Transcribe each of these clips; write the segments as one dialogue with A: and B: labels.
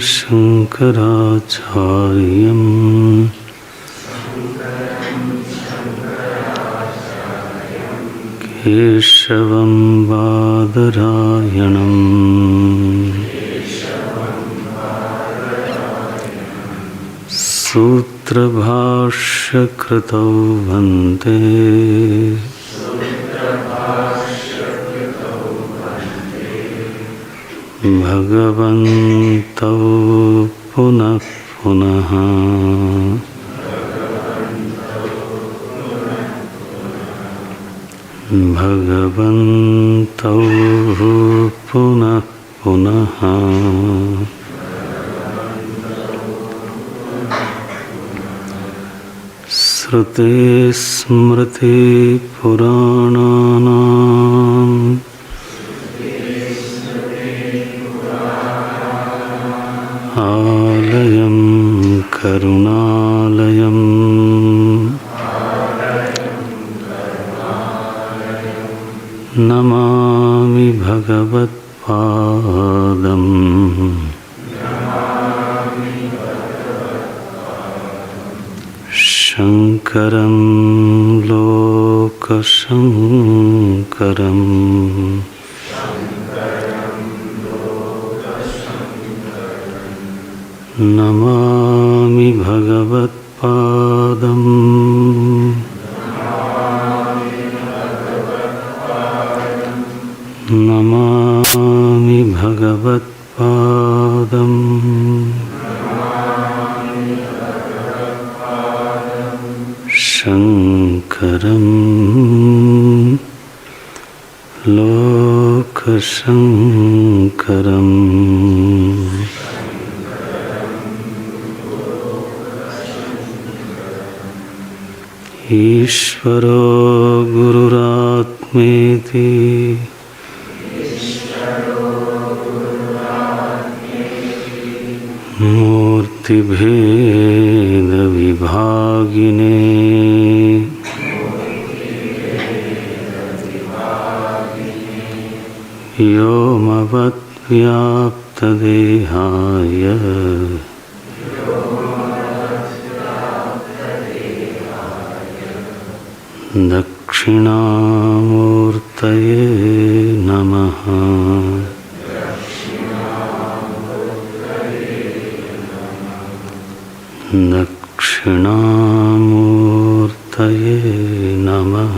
A: शंकराचार्यं केशवं बादरायणम् सूत्रभाष्यकृतौ वन्दे भगवन्तौ पुनः पुनः भगवन्तौ पुनः पुनः श्रुते स्मृति पुराणानाम् आलयं करुणालयं नमामि भगवत्पादम् शंकरं लोकशंकरम् नमामि भगवत्पादम् नमामि भगवत्पादम् शंकरं लोकशंकरम् ईश्वरो गुरुरात्मेति मूर्तिभेदविभागिने व्योमवद्व्याप्तदेहाय दक्षिणामूर्तये नमः। दक्षिणामूर्तये नमः।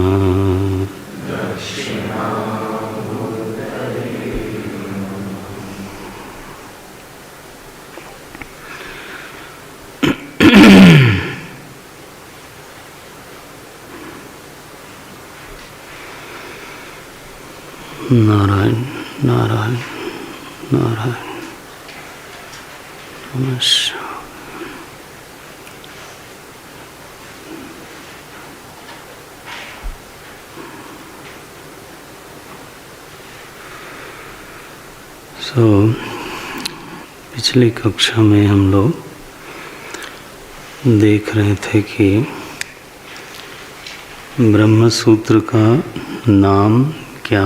A: नारायण नारायण नारायण नमस्कार। पिछली कक्षा में हम लोग देख रहे थे कि ब्रह्म सूत्र का नाम क्या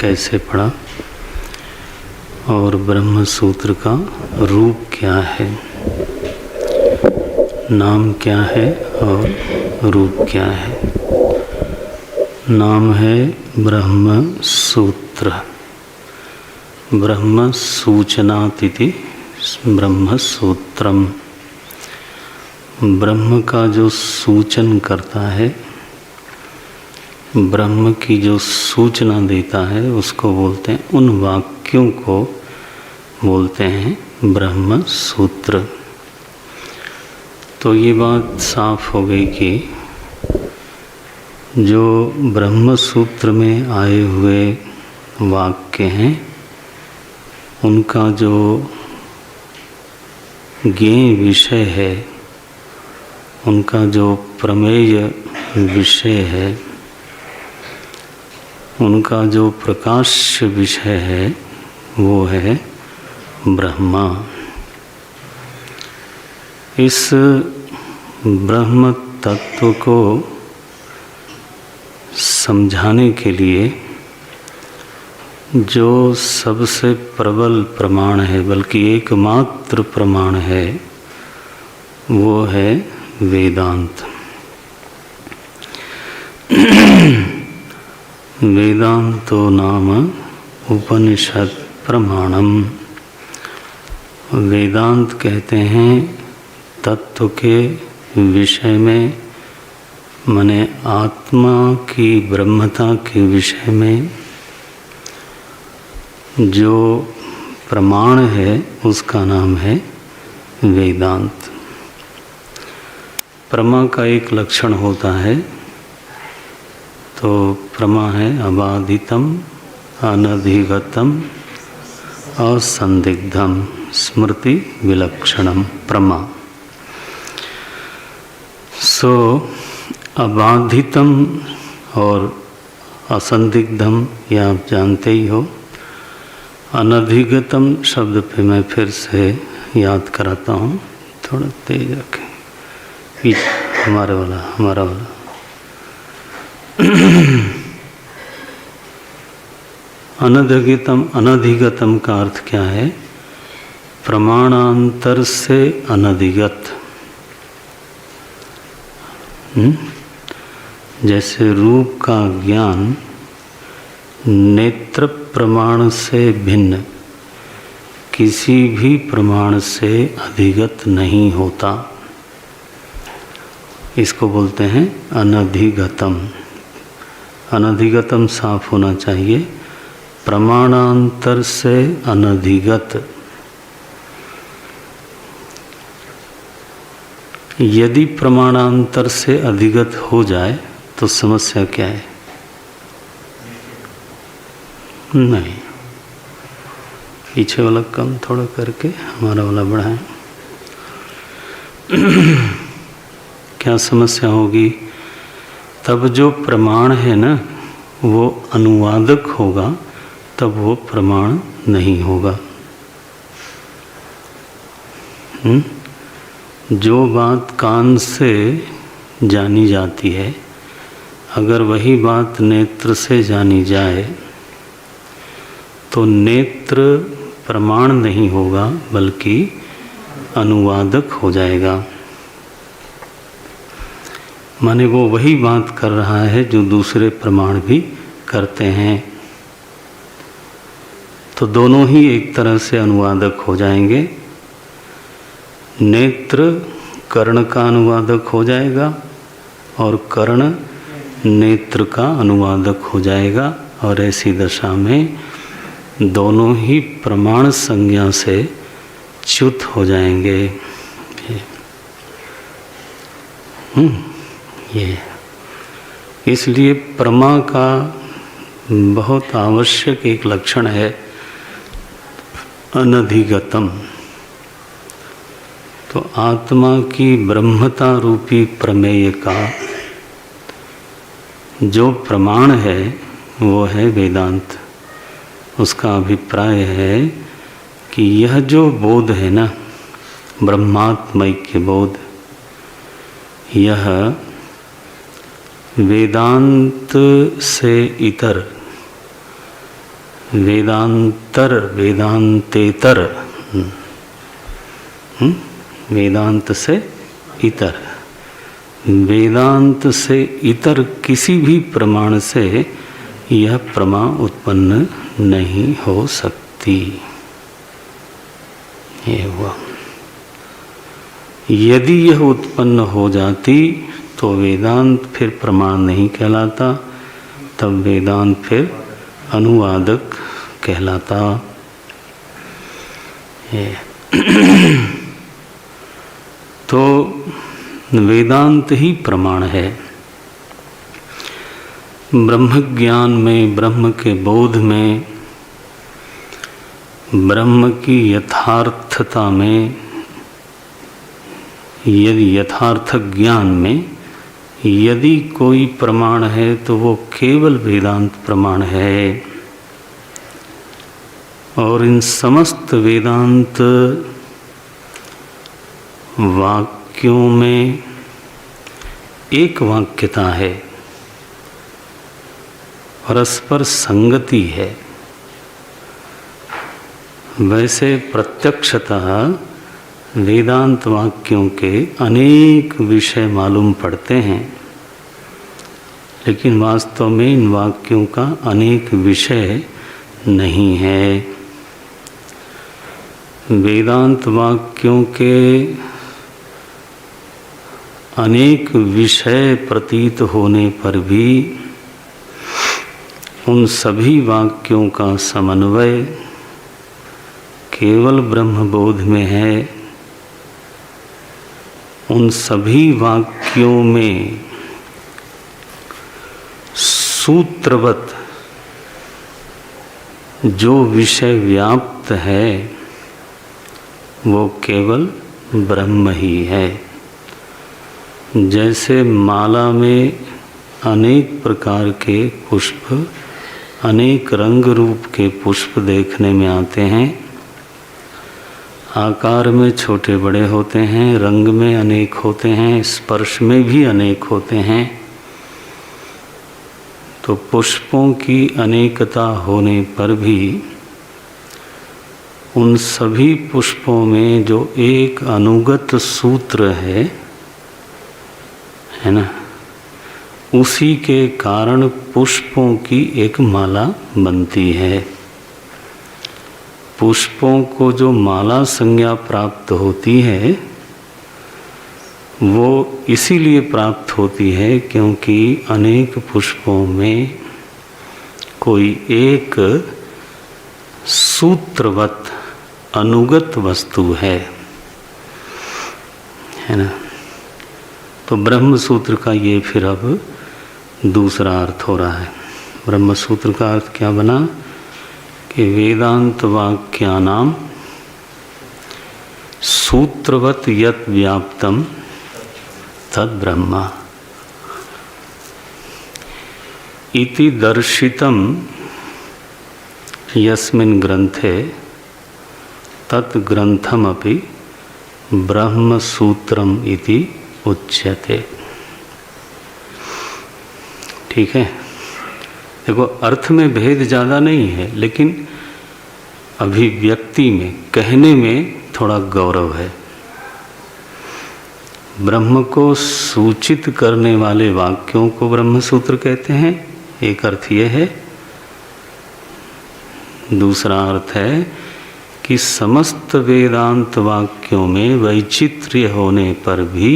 A: कैसे पड़ा और ब्रह्म सूत्र का रूप क्या है, नाम क्या है और रूप क्या है। नाम है ब्रह्म सूत्र, ब्रह्म सूचनातिथि ब्रह्म सूत्रम। ब्रह्म का जो सूचन करता है, ब्रह्म की जो सूचना देता है उसको बोलते हैं, उन वाक्यों को बोलते हैं ब्रह्म सूत्र। तो ये बात साफ हो गई कि जो ब्रह्म सूत्र में आए हुए वाक्य हैं उनका जो ज्ञेय विषय है, उनका जो प्रमेय विषय है, उनका जो प्रकाश्य विषय है वो है ब्रह्मा। इस ब्रह्म तत्व को समझाने के लिए जो सबसे प्रबल प्रमाण है, बल्कि एकमात्र प्रमाण है, वो है वेदांत। वेदांतो नाम उपनिषद प्रमाणम। वेदांत कहते हैं तत्व के विषय में, माने आत्मा की ब्रह्मता के विषय में जो प्रमाण है उसका नाम है वेदांत। प्रमा का एक लक्षण होता है, तो प्रमा है अबाधितम अनधिगतम असंदिग्धम स्मृति विलक्षणम प्रमा। सो अबाधितम और असंदिग्धम यह आप जानते ही हो। अनधिगतम शब्द पे मैं फिर से याद कराता हूँ, थोड़ा तेज रखें, पीछे हमारा वाला अनधिगतम का अर्थ क्या है? प्रमाणांतर से अनधिगत। जैसे रूप का ज्ञान नेत्र प्रमाण से भिन्न किसी भी प्रमाण से अधिगत नहीं होता, इसको बोलते हैं अनधिगतम। अनधिगतम साफ होना चाहिए, प्रमाणांतर से अनधिगत। यदि प्रमाणांतर से अधिगत हो जाए तो समस्या क्या है? नहीं, पीछे वाला कम थोड़ा करके हमारा वाला बढ़ाएं। क्या समस्या होगी? तब जो प्रमाण है ना वो अनुवादक होगा, तब वो प्रमाण नहीं होगा। जो बात कान से जानी जाती है, अगर वही बात नेत्र से जानी जाए तो नेत्र प्रमाण नहीं होगा, बल्कि अनुवादक हो जाएगा। माने वो वही बात कर रहा है जो दूसरे प्रमाण भी करते हैं, तो दोनों ही एक तरह से अनुवादक हो जाएंगे। नेत्र कर्ण का अनुवादक हो जाएगा और कर्ण नेत्र का अनुवादक हो जाएगा, और ऐसी दशा में दोनों ही प्रमाण संज्ञा से च्युत हो जाएंगे। ये इसलिए प्रमा का बहुत आवश्यक एक लक्षण है अनधिगतम। तो आत्मा की ब्रह्मता रूपी प्रमेय का जो प्रमाण है वो है वेदांत। उसका अभिप्राय है कि यह जो बोध है ना, ब्रह्मात्मैक्य बोध, यह वेदांत से इतर, वेदांतेतर, वेदांत से इतर, वेदांत से इतर किसी भी प्रमाण से यह प्रमा उत्पन्न नहीं हो सकती। ये हुआ। यदि यह उत्पन्न हो जाती तो वेदांत फिर प्रमाण नहीं कहलाता, तब वेदांत फिर अनुवादक कहलाता। तो वेदांत ही प्रमाण है। ब्रह्म ज्ञान में, ब्रह्म के बोध में, ब्रह्म की यथार्थता में, यदि यथार्थ ज्ञान में यदि कोई प्रमाण है तो वो केवल वेदांत प्रमाण है। और इन समस्त वेदांत वाक्यों में एक वाक्यता है, परस्पर संगति है। वैसे प्रत्यक्षतः वेदांत वाक्यों के अनेक विषय मालूम पड़ते हैं, लेकिन वास्तव में इन वाक्यों का अनेक विषय नहीं है। वेदांत वाक्यों के अनेक विषय प्रतीत होने पर भी उन सभी वाक्यों का समन्वय केवल ब्रह्मबोध में है। उन सभी वाक्यों में सूत्रवत जो विषय व्याप्त है वो केवल ब्रह्म ही है। जैसे माला में अनेक प्रकार के पुष्प, अनेक रंग रूप के पुष्प देखने में आते हैं, आकार में छोटे बड़े होते हैं, रंग में अनेक होते हैं, स्पर्श में भी अनेक होते हैं। तो पुष्पों की अनेकता होने पर भी उन सभी पुष्पों में जो एक अनुगत सूत्र है ना, उसी के कारण पुष्पों की एक माला बनती है। पुष्पों को जो माला संज्ञा प्राप्त होती है वो इसीलिए प्राप्त होती है क्योंकि अनेक पुष्पों में कोई एक सूत्रवत अनुगत वस्तु है ना। तो ब्रह्म सूत्र का ये फिर अब दूसरा अर्थ हो रहा है। ब्रह्म सूत्र का अर्थ क्या बना कि वेदांत वाक्यानाम सूत्रवत यत् व्याप्तम तद ब्रह्म इति दर्शितम यस्मिन् ग्रंथे तत् ग्रंथमपि ब्रह्म सूत्रम इति उच्यते। ठीक है, देखो अर्थ में भेद ज़्यादा नहीं है, लेकिन अभिव्यक्ति में कहने में थोड़ा गौरव है। ब्रह्म को सूचित करने वाले वाक्यों को ब्रह्म सूत्र कहते हैं, एक अर्थ ये है। दूसरा अर्थ है कि समस्त वेदांत वाक्यों में वैचित्र्य होने पर भी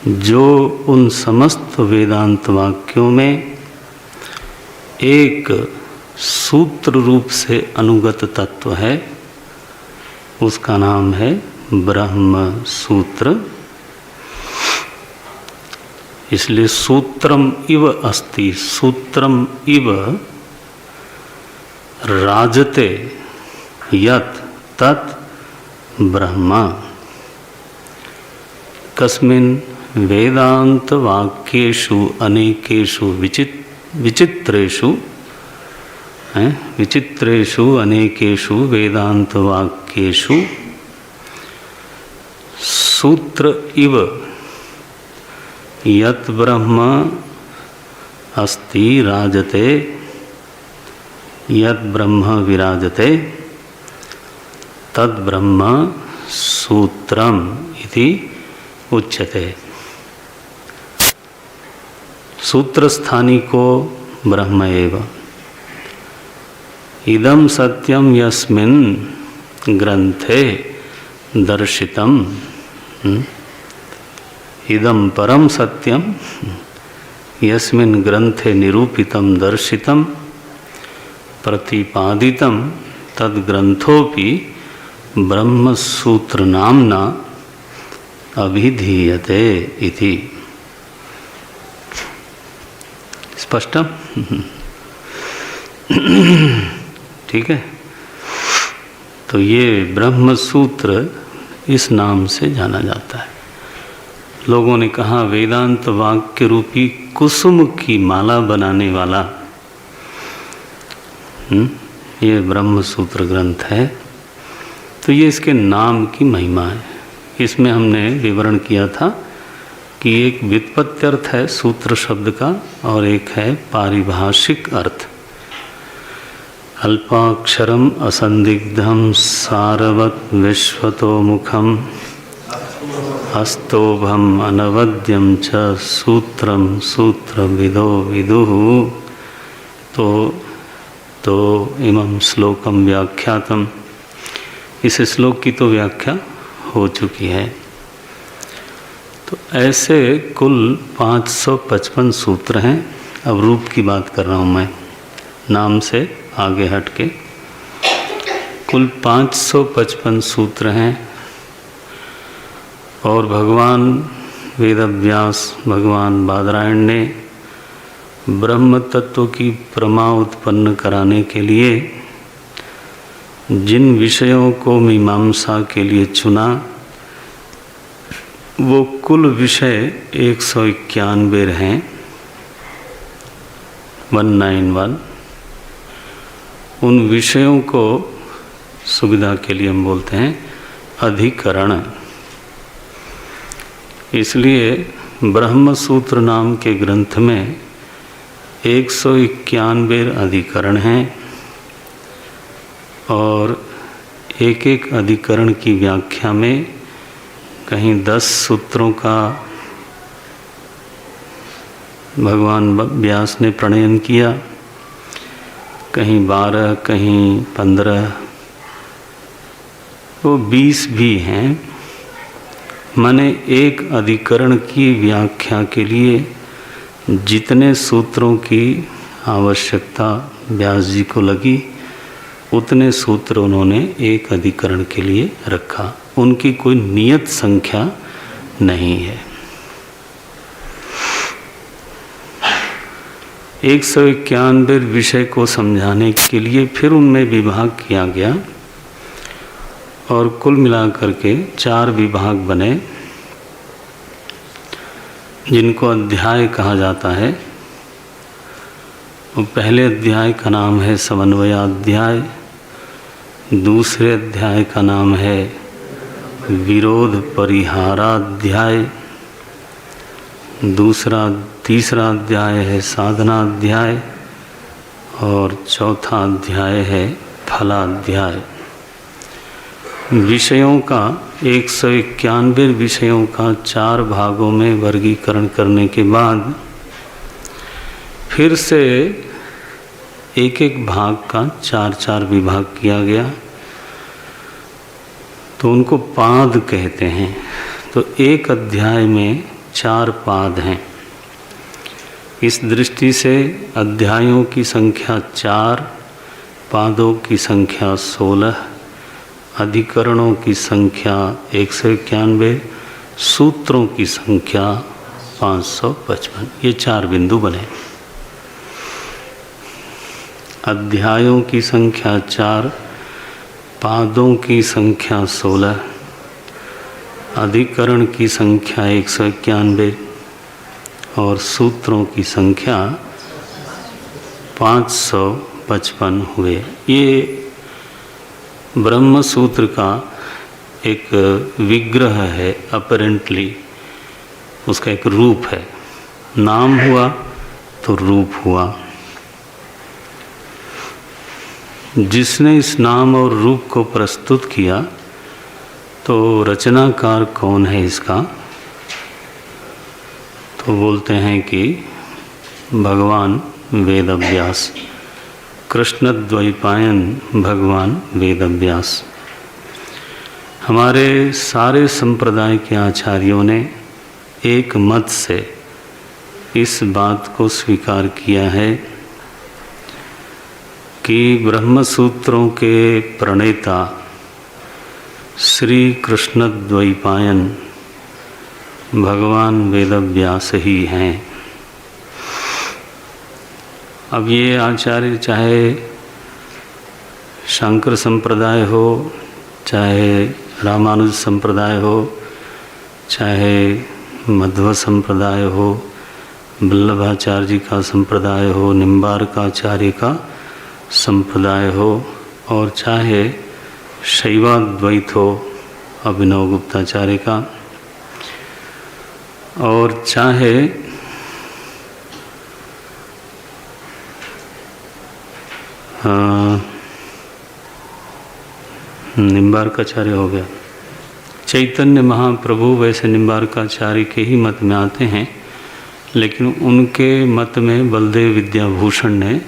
A: जो उन समस्त वेदांत वाक्यों में एक सूत्र रूप से अनुगत तत्व है, उसका नाम है ब्रह्म सूत्र। इसलिए सूत्रम इव अस्ति, सूत्रम इव राजते यत् तत् ब्रह्म। कस्मिन् वेदांत वाक्येषु अनेकेषु विचित्रेषु विचित्रेषु अनेकेषु वेदांत वाक्येषु सूत्र इव यत् ब्रह्म अस्ति राजते, यत् ब्रह्म विराजते तद् ब्रह्म सूत्रम इति उच्यते। सूत्रस्थानी को ब्रह्म एव। इदं सत्यम यस्मिन् ग्रंथे दर्शितम, इदं परम सत्यम यस्मिन् ग्रंथे निरूपितं दर्शितं प्रतिपादितं तद् ग्रंथोपि ब्रह्मसूत्र नाम्ना अभिधीयते इति। स्पष्टम? ठीक है, तो ये ब्रह्म सूत्र इस नाम से जाना जाता है। लोगों ने कहा वेदांत वाक्य रूपी कुसुम की माला बनाने वाला ये ब्रह्म सूत्र ग्रंथ है। तो ये इसके नाम की महिमा है। इसमें हमने विवरण किया था कि एक व्युत्पत्ति अर्थ है सूत्र शब्द का और एक है पारिभाषिक अर्थ। अल्पाक्षरम असंदिग्धम सारवत विश्वतोमुखम हस्तोभम अनवद्यम च सूत्रम सूत्रविदो विदुः। तो इमं श्लोकम व्याख्यातम, इस श्लोक की तो व्याख्या हो चुकी है। तो ऐसे कुल 555 सूत्र हैं। अब रूप की बात कर रहा हूँ मैं, नाम से आगे हट के। कुल 555 सूत्र हैं और भगवान वेदव्यास, भगवान बादरायण ने ब्रह्म तत्व की प्रमा उत्पन्न कराने के लिए जिन विषयों को मीमांसा के लिए चुना, वो कुल विषय 191 हैं, 191। उन विषयों को सुविधा के लिए हम बोलते हैं अधिकरण। इसलिए ब्रह्म सूत्र नाम के ग्रंथ में 191 अधिकरण हैं और एक एक अधिकरण की व्याख्या में कहीं 10 सूत्रों का भगवान व्यास ने प्रणयन किया, कहीं 12, कहीं 15, तो 20 भी हैं। माने एक अधिकरण की व्याख्या के लिए जितने सूत्रों की आवश्यकता व्यास जी को लगी, उतने सूत्र उन्होंने एक अधिकरण के लिए रखा। उनकी कोई नियत संख्या नहीं है। 191 विषय को समझाने के लिए फिर उनमें विभाग किया गया और कुल मिलाकर के 4 विभाग बने, जिनको अध्याय कहा जाता है। पहले अध्याय का नाम है समन्वयाध्याय, दूसरे अध्याय का नाम है विरोध परिहाराध्याय, तीसरा अध्याय है साधनाध्याय और चौथा अध्याय है फलाध्याय। विषयों का 191 विषयों का 4 भागों में वर्गीकरण करने के बाद फिर से एक एक भाग का 4-4 विभाग किया गया, तो उनको पाद कहते हैं। तो एक अध्याय में 4 पाद हैं। इस दृष्टि से अध्यायों की संख्या 4, पादों की संख्या 16, अधिकरणों की संख्या 191, सूत्रों की संख्या 555। ये 4 बिंदु बने। अध्यायों की संख्या 4, पादों की संख्या 16, अधिकरण की संख्या 191 और सूत्रों की संख्या 555 हुए। ये ब्रह्म सूत्र का एक विग्रह है, अपरेंटली उसका एक रूप है। नाम हुआ तो रूप हुआ। जिसने इस नाम और रूप को प्रस्तुत किया, तो रचनाकार कौन है इसका? तो बोलते हैं कि भगवान वेदव्यास, कृष्ण द्वैपायन भगवान वेदव्यास। हमारे सारे संप्रदाय के आचार्यों ने एक मत से इस बात को स्वीकार किया है कि ब्रह्म सूत्रों के प्रणेता श्री कृष्ण द्वैपायन भगवान वेदव्यास ही हैं। अब ये आचार्य चाहे शंकर संप्रदाय हो, चाहे रामानुज संप्रदाय हो, चाहे मध्व संप्रदाय हो, वल्लभाचार्य जी का संप्रदाय हो, निम्बार्काचार्य का संप्रदाय हो, और चाहे शैवाद्वैत हो अभिनव गुप्ताचार्य का, और चाहे निम्बार्काचार्य हो गया, चैतन्य महाप्रभु वैसे निम्बार्काचार्य के ही मत में आते हैं, लेकिन उनके मत में बलदेव विद्याभूषण ने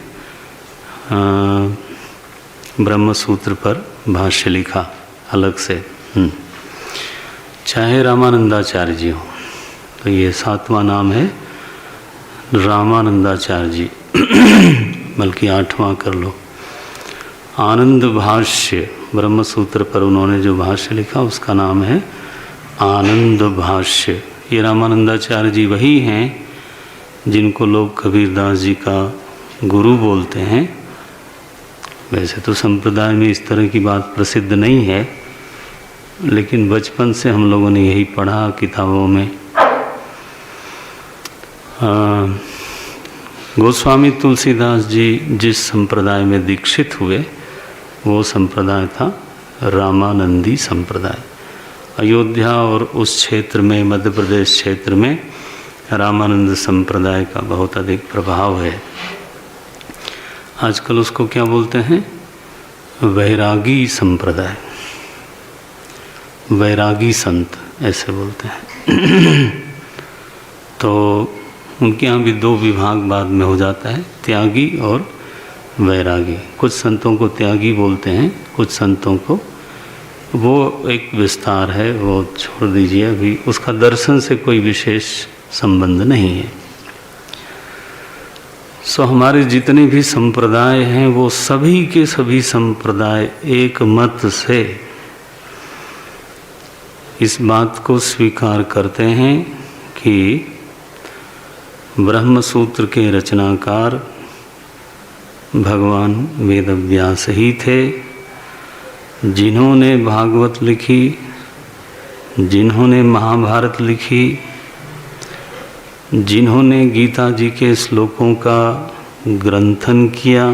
A: ब्रह्म सूत्र पर भाष्य लिखा अलग से। चाहे रामानंदाचार्य जी हो, तो ये 7वां नाम है रामानंदाचार्य जी, बल्कि 8वां कर लो। आनंद भाष्य ब्रह्म सूत्र पर उन्होंने जो भाष्य लिखा उसका नाम है आनंद भाष्य। ये रामानंदाचार्य जी वही हैं जिनको लोग कबीरदास जी का गुरु बोलते हैं। वैसे तो संप्रदाय में इस तरह की बात प्रसिद्ध नहीं है, लेकिन बचपन से हम लोगों ने यही पढ़ा किताबों में। गोस्वामी तुलसीदास जी जिस संप्रदाय में दीक्षित हुए वो संप्रदाय था रामानंदी संप्रदाय। अयोध्या और उस क्षेत्र में, मध्य प्रदेश क्षेत्र में रामानंद संप्रदाय का बहुत अधिक प्रभाव है। आजकल उसको क्या बोलते हैं? वैरागी संप्रदाय, वैरागी संत ऐसे बोलते हैं। तो उनके यहाँ भी 2 विभाग बाद में हो जाता है, त्यागी और वैरागी। कुछ संतों को त्यागी बोलते हैं, कुछ संतों को, वो एक विस्तार है, वो छोड़ दीजिए, अभी उसका दर्शन से कोई विशेष संबंध नहीं है। सो हमारे जितने भी संप्रदाय हैं वो सभी के सभी संप्रदाय एक मत से इस बात को स्वीकार करते हैं कि ब्रह्म सूत्र के रचनाकार भगवान वेदव्यास ही थे, जिन्होंने भागवत लिखी, जिन्होंने महाभारत लिखी, जिन्होंने गीता जी के श्लोकों का ग्रंथन किया,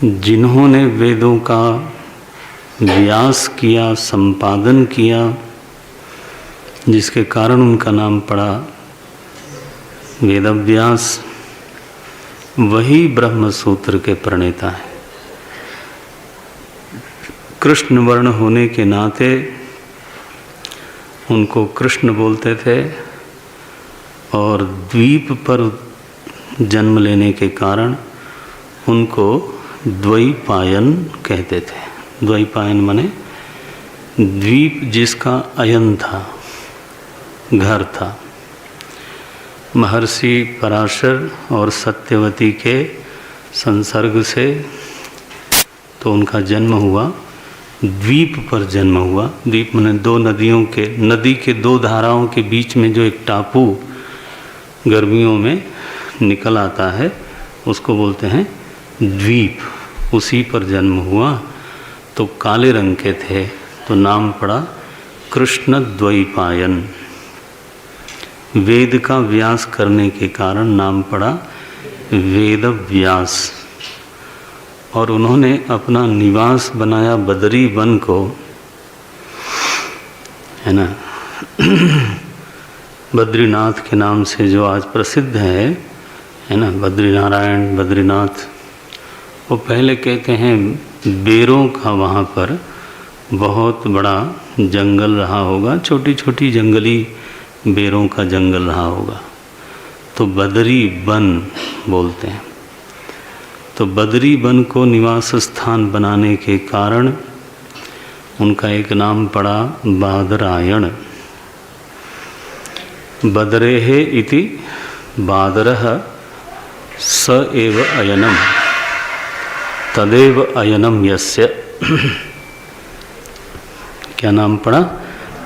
A: जिन्होंने वेदों का व्यास किया, संपादन किया, जिसके कारण उनका नाम पड़ा वेदव्यास, वही ब्रह्म सूत्र के प्रणेता हैं। कृष्ण वर्ण होने के नाते उनको कृष्ण बोलते थे और द्वीप पर जन्म लेने के कारण उनको द्वैपायन कहते थे। द्वैपायन माने द्वीप जिसका अयन था, घर था। महर्षि पराशर और सत्यवती के संसर्ग से तो उनका जन्म हुआ, द्वीप पर जन्म हुआ। द्वीप माने 2 नदियों के, नदी के 2 धाराओं के बीच में जो एक टापू गर्मियों में निकल आता है उसको बोलते हैं द्वीप। उसी पर जन्म हुआ, तो काले रंग के थे, तो नाम पड़ा कृष्ण द्वैपायन। वेद का व्यास करने के कारण नाम पड़ा वेद व्यास। और उन्होंने अपना निवास बनाया बदरी वन को, है ना, बद्रीनाथ के नाम से जो आज प्रसिद्ध है ना, बद्रीनारायण, बद्रीनाथ। वो पहले कहते हैं बेरों का वहाँ पर बहुत बड़ा जंगल रहा होगा, छोटी छोटी जंगली बेरों का जंगल रहा होगा, तो बदरी वन बोलते हैं। तो बदरी वन को निवास स्थान बनाने के कारण उनका एक नाम पड़ा बादरायण। बदरेः इति बादरः स एव अयनम तदेव अयनम यस्य। क्या नाम पड़ा?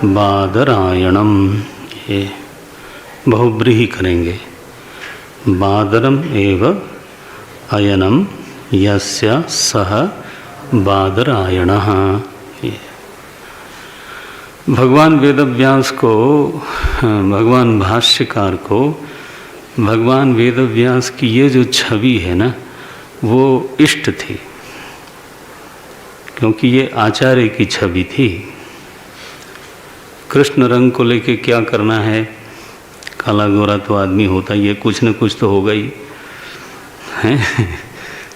A: बादरायणम। ये बहुब्रीहि करेंगे। बादरम एव अयनम यस्य सह बादरायणः। भगवान वेदव्यास को, भगवान भाष्यकार को, भगवान वेदव्यास की ये जो छवि है ना, वो इष्ट थी, क्योंकि ये आचार्य की छवि थी। कृष्ण रंग को लेके क्या करना है, काला गोरा तो आदमी होता ही है, कुछ न कुछ तो होगा ही है।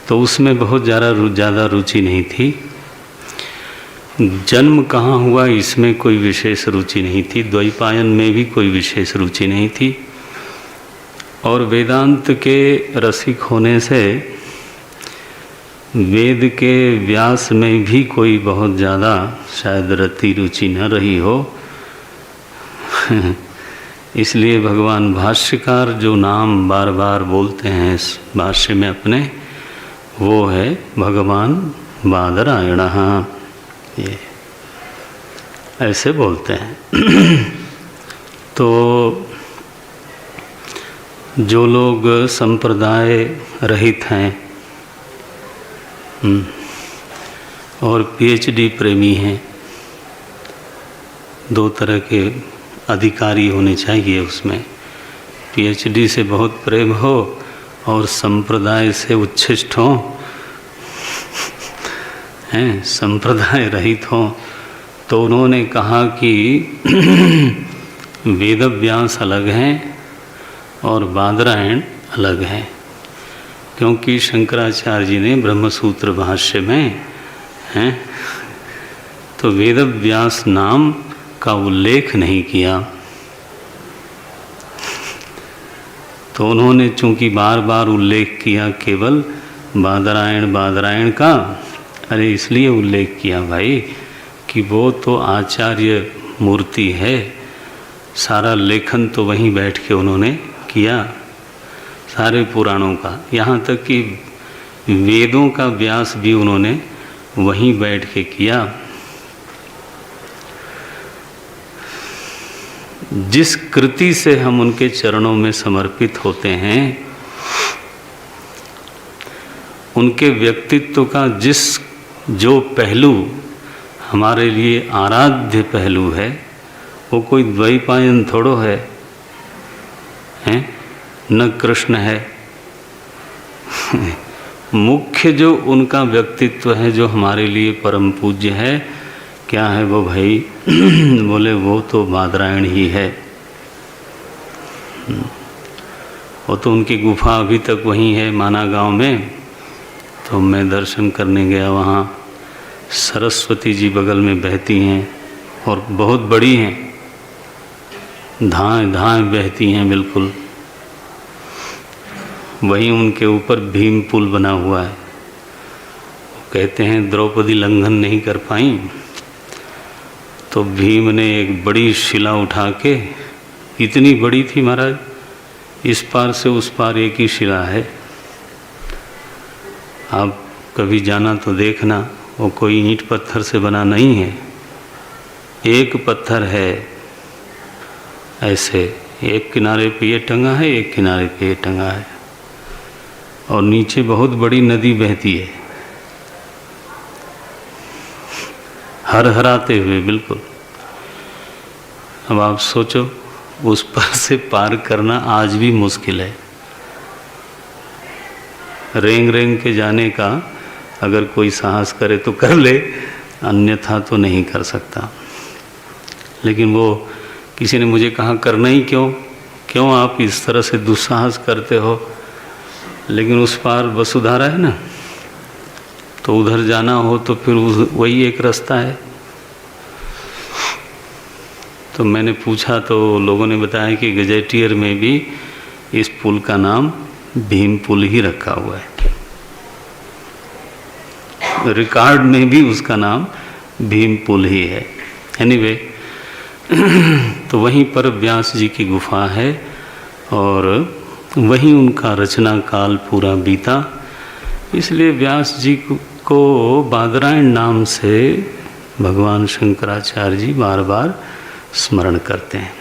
A: तो उसमें बहुत ज़्यादा रुचि नहीं थी। जन्म कहाँ हुआ इसमें कोई विशेष रुचि नहीं थी, द्वैपायन में भी कोई विशेष रुचि नहीं थी, और वेदांत के रसिक होने से वेद के व्यास में भी कोई बहुत ज़्यादा शायद रति रुचि न रही हो। इसलिए भगवान भाष्यकार जो नाम बार बार बोलते हैं इस भाष्य में अपने, वो है भगवान बादरायणः, ये ऐसे बोलते हैं। तो जो लोग संप्रदाय रहित हैं और पीएचडी प्रेमी हैं, दो तरह के अधिकारी होने चाहिए उसमें, पीएचडी से बहुत प्रेम हो और संप्रदाय से उच्छिष्ट हो, हैं संप्रदाय रहित हो। तो उन्होंने कहा कि वेदव्यास अलग हैं और बादरायण अलग हैं, क्योंकि शंकराचार्य जी ने ब्रह्मसूत्र भाष्य में हैं तो वेदव्यास नाम का उल्लेख नहीं किया। तो उन्होंने चूंकि बार बार उल्लेख किया केवल बादरायण का, अरे इसलिए उल्लेख किया भाई कि वो तो आचार्य मूर्ति है, सारा लेखन तो वहीं बैठ के उन्होंने किया, सारे पुराणों का, यहाँ तक कि वेदों का व्यास भी उन्होंने वहीं बैठ के किया। जिस कृति से हम उनके चरणों में समर्पित होते हैं, उनके व्यक्तित्व का जो पहलू हमारे लिए आराध्य पहलू है, वो कोई द्वैपायन थोड़ो है, हैं? न कृष्ण है। मुख्य जो उनका व्यक्तित्व है, जो हमारे लिए परम पूज्य है, क्या है वो भाई? बोले वो तो बादरायण ही है। वो तो उनकी गुफा अभी तक वहीं है माना गांव में। तो मैं दर्शन करने गया, वहाँ सरस्वती जी बगल में बहती हैं और बहुत बड़ी हैं, धाएं धाएं बहती हैं बिल्कुल। वहीं उनके ऊपर भीम पुल बना हुआ है। कहते हैं द्रौपदी लंघन नहीं कर पाई, तो भीम ने एक बड़ी शिला उठा के, इतनी बड़ी थी महाराज, इस पार से उस पार एक ही शिला है। आप कभी जाना तो देखना, वो कोई ईंट पत्थर से बना नहीं है, एक पत्थर है ऐसे, एक किनारे पे ये टंगा है, एक किनारे पे ये टंगा है, और नीचे बहुत बड़ी नदी बहती है, हरहराते हुए बिल्कुल। अब आप सोचो, उस पर से पार करना आज भी मुश्किल है। रेंग रेंग के जाने का अगर कोई साहस करे तो कर ले, अन्यथा तो नहीं कर सकता। लेकिन वो किसी ने मुझे कहा करना ही क्यों आप इस तरह से दुस्साहस करते हो? लेकिन उस पार वसुधारा है ना, तो उधर जाना हो तो फिर वही एक रास्ता है। तो मैंने पूछा तो लोगों ने बताया कि गजेटियर में भी इस पुल का नाम भीम पुल ही रखा हुआ है, रिकॉर्ड में भी उसका नाम भीम पुल ही है। एनीवे, तो वहीं पर व्यास जी की गुफा है और वहीं उनका रचना काल पूरा बीता। इसलिए व्यास जी को बादरायण नाम से भगवान शंकराचार्य जी बार बार स्मरण करते हैं।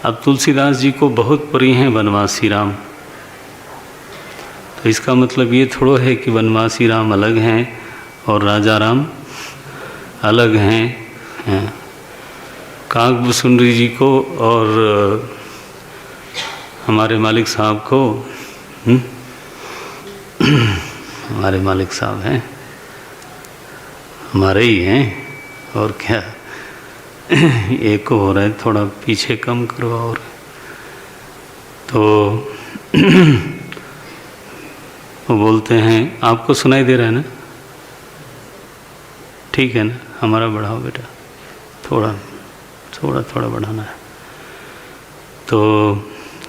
A: अब तुलसीदास जी को बहुत प्रिय हैं वनवासी राम। तो इसका मतलब ये थोड़ा है कि वनवासी राम अलग हैं और राजा राम अलग हैं। काकभूषुंडी जी को और हमारे मालिक साहब को, हमारे मालिक साहब हैं, हमारे ही हैं और क्या, एक हो रहा है, थोड़ा पीछे कम करो। और तो वो बोलते हैं, आपको सुनाई दे रहा है ना? ठीक है ना? हमारा बढ़ाओ बेटा, थोड़ा थोड़ा थोड़ा बढ़ाना है, तो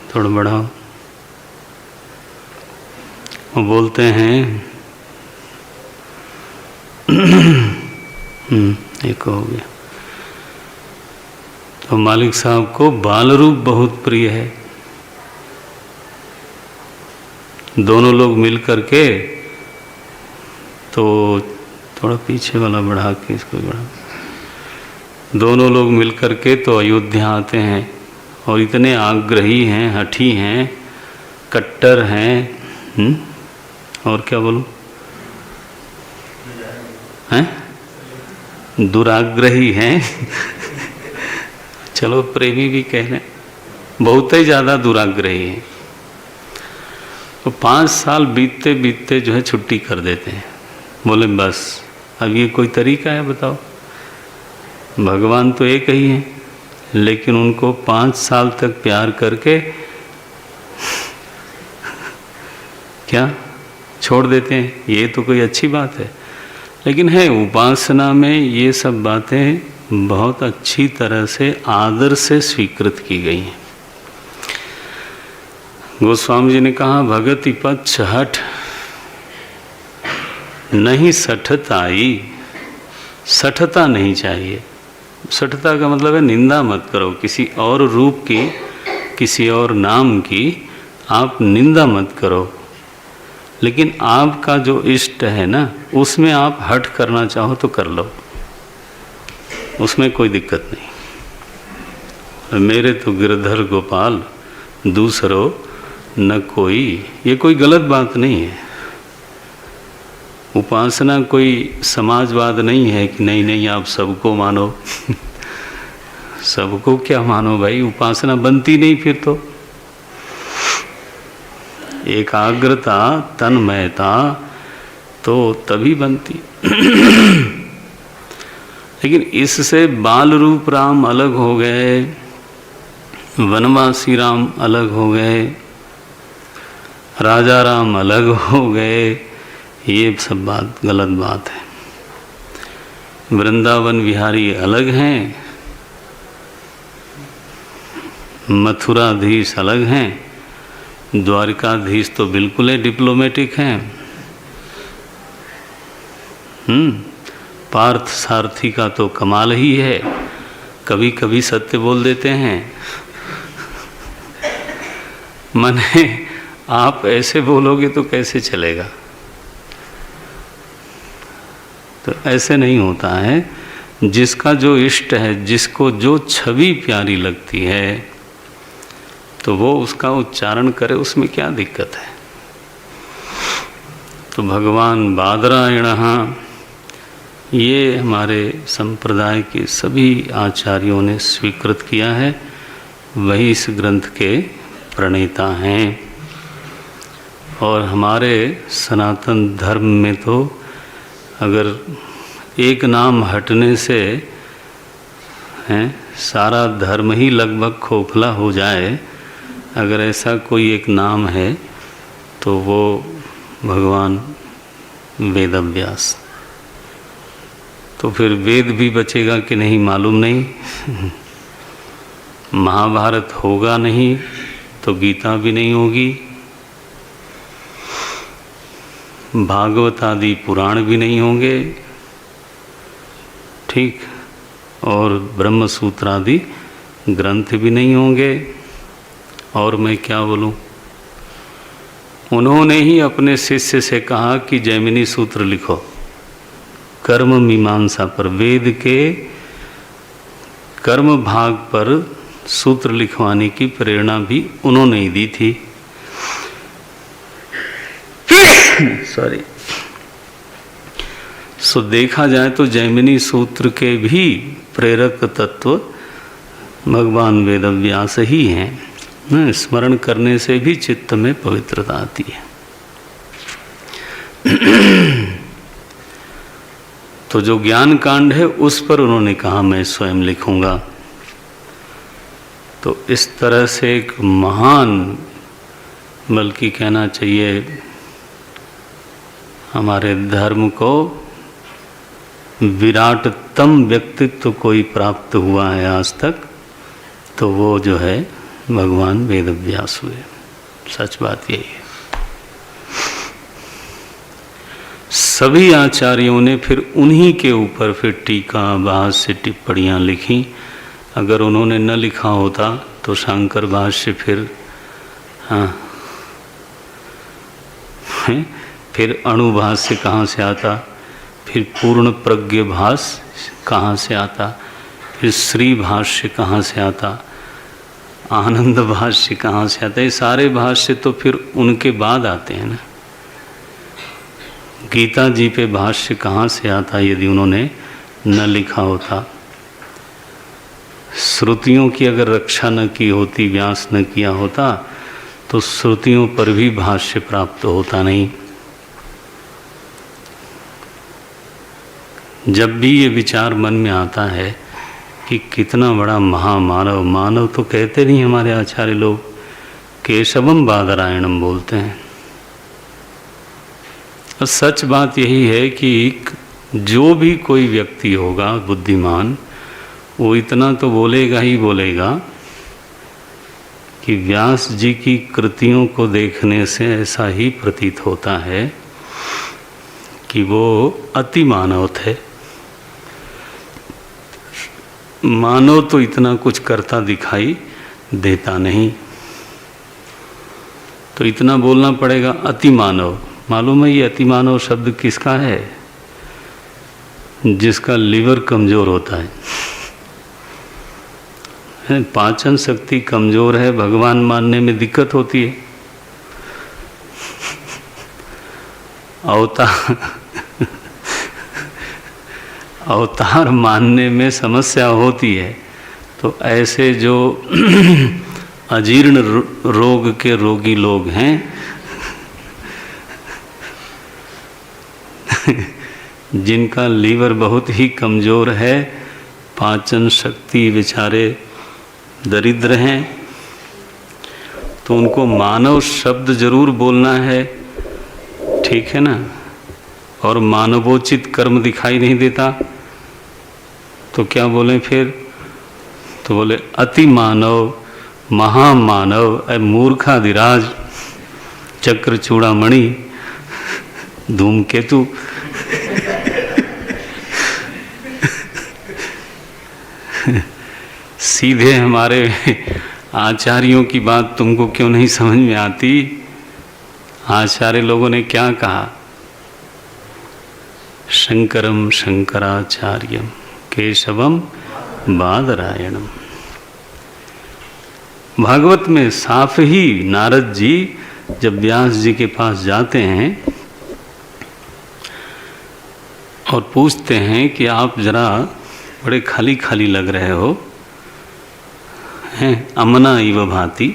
A: थोड़ा बढ़ाओ। वो बोलते हैं एक हो गया। तो मालिक साहब को बाल रूप बहुत प्रिय है। दोनों लोग मिल करके, तो थोड़ा पीछे वाला बढ़ा के इसको बढ़ा, दोनों लोग मिल करके तो अयोध्या आते हैं और इतने आग्रही हैं, हठी हैं, कट्टर हैं, और क्या बोलूं, हैं दुराग्रही हैं चलो प्रेमी भी कह रहे, बहुत ही ज़्यादा दुराग्रही हैं। तो 5 साल बीतते बीतते जो है छुट्टी कर देते हैं। बोले बस अब ये कोई तरीका है बताओ? भगवान तो एक ही है, लेकिन उनको 5 साल तक प्यार करके क्या छोड़ देते हैं? ये तो कोई अच्छी बात है। लेकिन है, उपासना में ये सब बातें बहुत अच्छी तरह से आदर से स्वीकृत की गई हैं। गोस्वामी जी ने कहा, भगति पच्छ हठ नहीं सठताई। सठता नहीं चाहिए। सठता का मतलब है निंदा मत करो किसी और रूप की, किसी और नाम की आप निंदा मत करो। लेकिन आपका जो इष्ट है ना, उसमें आप हठ करना चाहो तो कर लो, उसमें कोई दिक्कत नहीं। मेरे तो गिरधर गोपाल दूसरो न कोई, ये कोई गलत बात नहीं है। उपासना कोई समाजवाद नहीं है कि नहीं नहीं आप सबको मानो सबको क्या मानो भाई, उपासना बनती नहीं फिर तो। एकाग्रता, तन्मयता तो तभी बनती लेकिन इससे बाल रूप राम अलग हो गए, वनवासी राम अलग हो गए, राजा राम अलग हो गए, ये सब बात गलत बात है। वृंदावन विहारी अलग हैं, मथुराधीश अलग हैं, द्वारकाधीश तो बिल्कुल ही डिप्लोमेटिक हैं। पार्थ सारथी का तो कमाल ही है, कभी कभी सत्य बोल देते हैं। माने आप ऐसे बोलोगे तो कैसे चलेगा? तो ऐसे नहीं होता है। जिसका जो इष्ट है, जिसको जो छवि प्यारी लगती है, तो वो उसका उच्चारण करे, उसमें क्या दिक्कत है? तो भगवान बादरायणः, ये हमारे संप्रदाय के सभी आचार्यों ने स्वीकृत किया है, वही इस ग्रंथ के प्रणेता हैं। और हमारे सनातन धर्म में तो अगर एक नाम हटने से सारा धर्म ही लगभग खोखला हो जाए, अगर ऐसा कोई एक नाम है तो वो भगवान वेदव्यास। तो फिर वेद भी बचेगा कि नहीं मालूम नहीं महाभारत होगा नहीं तो गीता भी नहीं होगी, भागवत आदि पुराण भी नहीं होंगे, ठीक, और ब्रह्म सूत्र आदि ग्रंथ भी नहीं होंगे। और मैं क्या बोलूं, उन्होंने ही अपने शिष्य से कहा कि जैमिनी सूत्र लिखो, कर्म मीमांसा पर, वेद के कर्म भाग पर सूत्र लिखवाने की प्रेरणा भी उन्होंने ही दी थी। सॉरी। सो देखा जाए तो जैमिनी सूत्र के भी प्रेरक तत्व भगवान वेदव्यास ही हैं। स्मरण करने से भी चित्त में पवित्रता आती है। तो जो ज्ञान कांड है उस पर उन्होंने कहा मैं स्वयं लिखूंगा। तो इस तरह से एक महान, बल्कि कहना चाहिए हमारे धर्म को विराटतम व्यक्तित्व कोई प्राप्त हुआ है आज तक, तो वो जो है भगवान वेदव्यास हुए। सच बात यही है। सभी आचार्यों ने फिर उन्हीं के ऊपर फिर टीका, भाष्य, टिप्पणियाँ लिखी। अगर उन्होंने न लिखा होता तो शंकर भाष्य फिर फिर अणुभाष्य कहाँ से आता, फिर पूर्ण प्रज्ञ भाष्य कहाँ से आता, फिर श्री भाष्य कहाँ से आता, आनंद भाष्य कहाँ से आता। ये सारे भाष्य तो फिर उनके बाद आते हैं ना। गीता जी पे भाष्य कहाँ से आता यदि उन्होंने न लिखा होता। श्रुतियों की अगर रक्षा न की होती, व्यास न किया होता, तो श्रुतियों पर भी भाष्य प्राप्त होता नहीं। जब भी ये विचार मन में आता है कि कितना बड़ा महामानव, मानव तो कहते नहीं हमारे आचार्य लोग, केशवम बादरायणम बोलते हैं। और सच बात यही है कि जो भी कोई व्यक्ति होगा बुद्धिमान, वो इतना तो बोलेगा ही बोलेगा कि व्यास जी की कृतियों को देखने से ऐसा ही प्रतीत होता है कि वो अति मानव थे। मानव तो इतना कुछ करता दिखाई देता नहीं, तो इतना बोलना पड़ेगा अति मानव। मालूम है ये अति मानव शब्द किसका है? जिसका लीवर कमज़ोर होता है, पाचन शक्ति कमज़ोर है, भगवान मानने में दिक्कत होती है। अवतार मानने में समस्या होती है। तो ऐसे जो अजीर्ण रोग के रोगी लोग हैं जिनका लीवर बहुत ही कमज़ोर है, पाचन शक्ति बेचारे दरिद्र हैं, तो उनको मानव शब्द जरूर बोलना है, ठीक है ना। और मानवोचित कर्म दिखाई नहीं देता तो क्या बोलें फिर? तो बोले अति मानव, महामानव, मूर्खाधिराज, चक्र चूड़ामणि, धूमकेतु। सीधे हमारे आचार्यों की बात तुमको क्यों नहीं समझ में आती? आचार्य लोगों ने क्या कहा? शंकरम शंकराचार्यम केशवम बादरायणम। भागवत में साफ ही नारद जी जब व्यास जी के पास जाते हैं और पूछते हैं कि आप जरा बड़े खाली खाली लग रहे हो, हैं अमना इव भांति,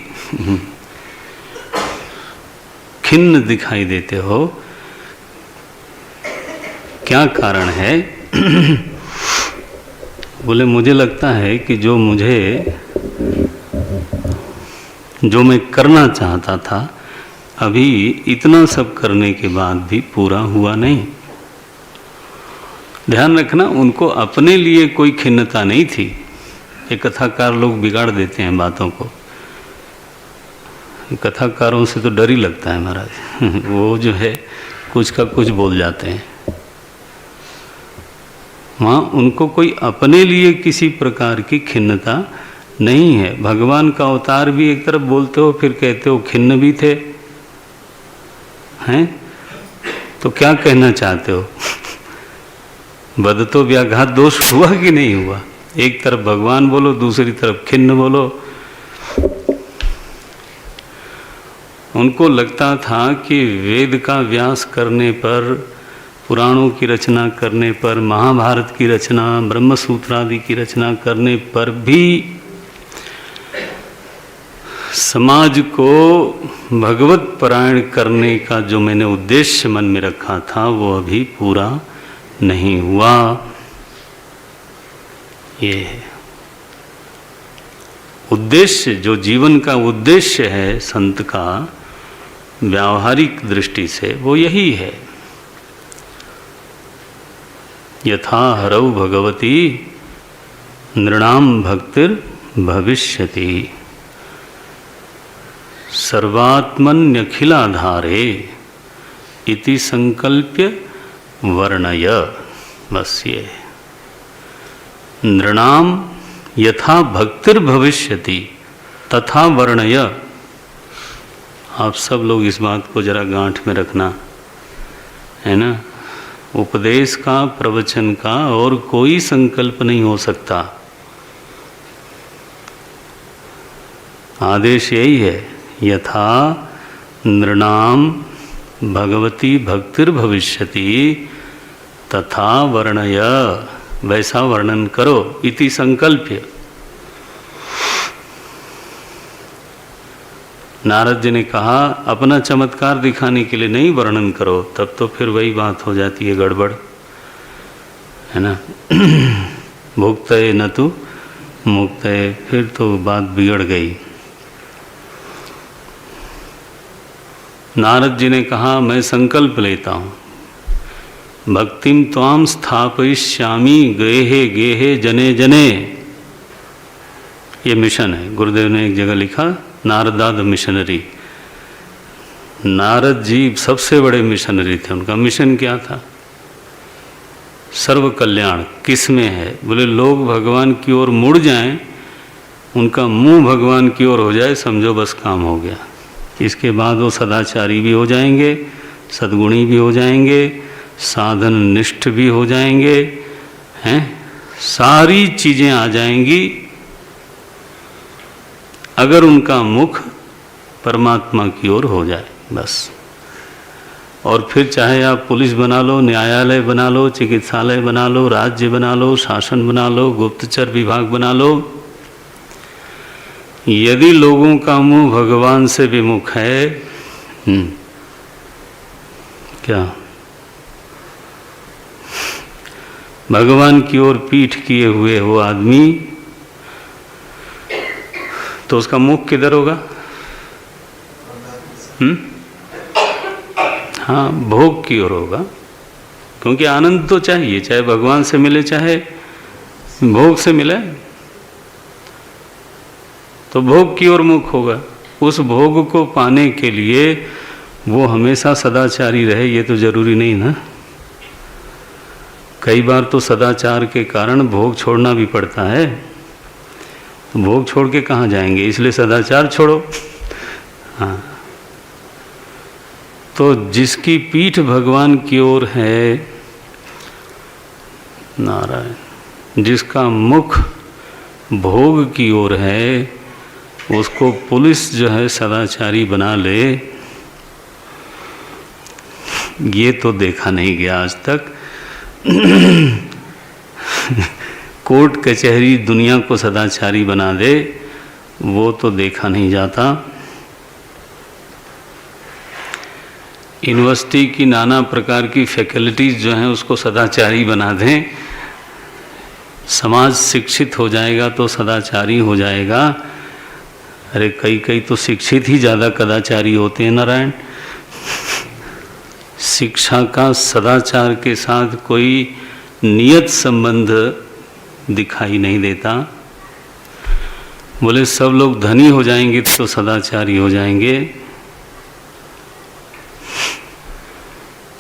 A: खिन्न दिखाई देते हो, क्या कारण है? बोले मुझे लगता है कि जो मैं करना चाहता था अभी इतना सब करने के बाद भी पूरा हुआ नहीं। ध्यान रखना, उनको अपने लिए कोई खिन्नता नहीं थी। ये कथाकार लोग बिगाड़ देते हैं बातों को। कथाकारों से तो डर ही लगता है महाराज। वो जो है कुछ का कुछ बोल जाते हैं। वहाँ उनको कोई अपने लिए किसी प्रकार की खिन्नता नहीं है। भगवान का अवतार भी एक तरफ बोलते हो, फिर कहते हो खिन्न भी थे, हैं? तो क्या कहना चाहते हो? बद तो व्याघात दोष हुआ कि नहीं हुआ? एक तरफ भगवान बोलो, दूसरी तरफ खिन्न बोलो। उनको लगता था कि वेद का व्यास करने पर, पुराणों की रचना करने पर, महाभारत की रचना, ब्रह्मसूत्र आदि की रचना करने पर भी समाज को भगवत परायण करने का जो मैंने उद्देश्य मन में रखा था वो अभी पूरा नहीं हुआ। ये है उद्देश्य, जो जीवन का उद्देश्य है संत का व्यावहारिक दृष्टि से, वो यही है। यथा हरौ भगवती नृणाम भक्तिर भविष्यति सर्वात्मन्यखिलाधारे इति संकल्प्य वर्णय। बस ये नृणाम यथा भक्तिर भविष्यति तथा वर्णय। आप सब लोग इस बात को जरा गांठ में रखना है ना। उपदेश का, प्रवचन का और कोई संकल्प नहीं हो सकता। आदेश यही है, यथा नृणाम भगवती भक्तिर भविष्यति तथा वर्णय, वैसा वर्णन करो। इति संकल्प्य। नारद जी ने कहा अपना चमत्कार दिखाने के लिए नहीं वर्णन करो, तब तो फिर वही बात हो जाती है गड़बड़, है ना। भुक्तये न तु मुक्तये, फिर तो बात बिगड़ गई। नारद जी ने कहा मैं संकल्प लेता हूँ, भक्तिम त्वाम स्थापयिष्यामि गेहे गेहे जने जने। ये मिशन है। गुरुदेव ने एक जगह लिखा नारदाद मिशनरी। नारद जी सबसे बड़े मिशनरी थे। उनका मिशन क्या था? सर्व कल्याण। किस में है? बोले लोग भगवान की ओर मुड़ जाएं, उनका मुंह भगवान की ओर हो जाए, समझो बस काम हो गया। इसके बाद वो सदाचारी भी हो जाएंगे, सद्गुणी भी हो जाएंगे, साधन निष्ठ भी हो जाएंगे, हैं, सारी चीज़ें आ जाएंगी अगर उनका मुख परमात्मा की ओर हो जाए बस। और फिर चाहे आप पुलिस बना लो, न्यायालय बना लो, चिकित्सालय बना लो, राज्य बना लो, शासन बना लो, गुप्तचर विभाग बना लो, यदि लोगों का मुंह भगवान से विमुख है, क्या भगवान की ओर पीठ किए हुए हो आदमी, तो उसका मुख किधर होगा? हाँ, भोग की ओर होगा। क्योंकि आनंद तो चाहिए, चाहे भगवान से मिले चाहे भोग से मिले, तो भोग की ओर मुख होगा। उस भोग को पाने के लिए वो हमेशा सदाचारी रहे ये तो जरूरी नहीं ना। कई बार तो सदाचार के कारण भोग छोड़ना भी पड़ता है। तो भोग छोड़ के कहाँ जाएंगे, इसलिए सदाचार छोड़ो। हाँ, तो जिसकी पीठ भगवान की ओर है, नारायण, जिसका मुख भोग की ओर है, उसको पुलिस जो है सदाचारी बना ले, ये तो देखा नहीं गया आज तक। कोर्ट कचहरी दुनिया को सदाचारी बना दे, वो तो देखा नहीं जाता। यूनिवर्सिटी की नाना प्रकार की फैकल्टीज जो हैं उसको सदाचारी बना दें। समाज शिक्षित हो जाएगा तो सदाचारी हो जाएगा। अरे कई तो शिक्षित ही ज़्यादा कदाचारी होते हैं नारायण। शिक्षा का सदाचार के साथ कोई नियत संबंध दिखाई नहीं देता। बोले सब लोग धनी हो जाएंगे तो सदाचारी हो जाएंगे,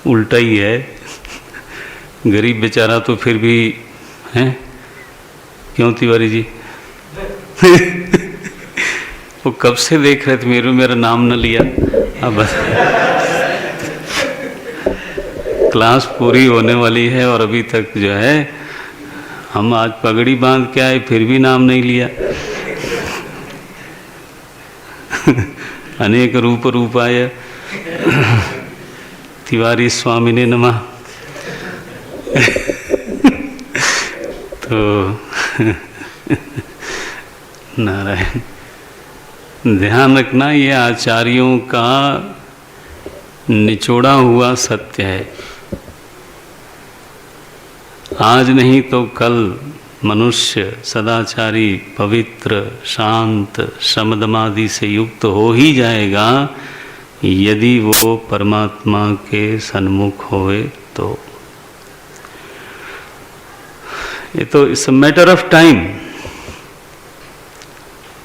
A: उल्टा ही है। गरीब बेचारा तो फिर भी है, क्यों तिवारी जी? वो कब से देख रहे थे, मेरा नाम न लिया। अब बस क्लास पूरी होने वाली है और अभी तक जो है हम आज पगड़ी बांध के आए, फिर भी नाम नहीं लिया। अनेक रूप आय तिवारी स्वामी ने नमः। तो नारायण, ध्यान रखना, ये आचार्यों का निचोड़ा हुआ सत्य है। आज नहीं तो कल मनुष्य सदाचारी, पवित्र, शांत, शमदमादि से युक्त हो ही जाएगा यदि वो परमात्मा के सन्मुख होए तो। ये तो it's a matter of time.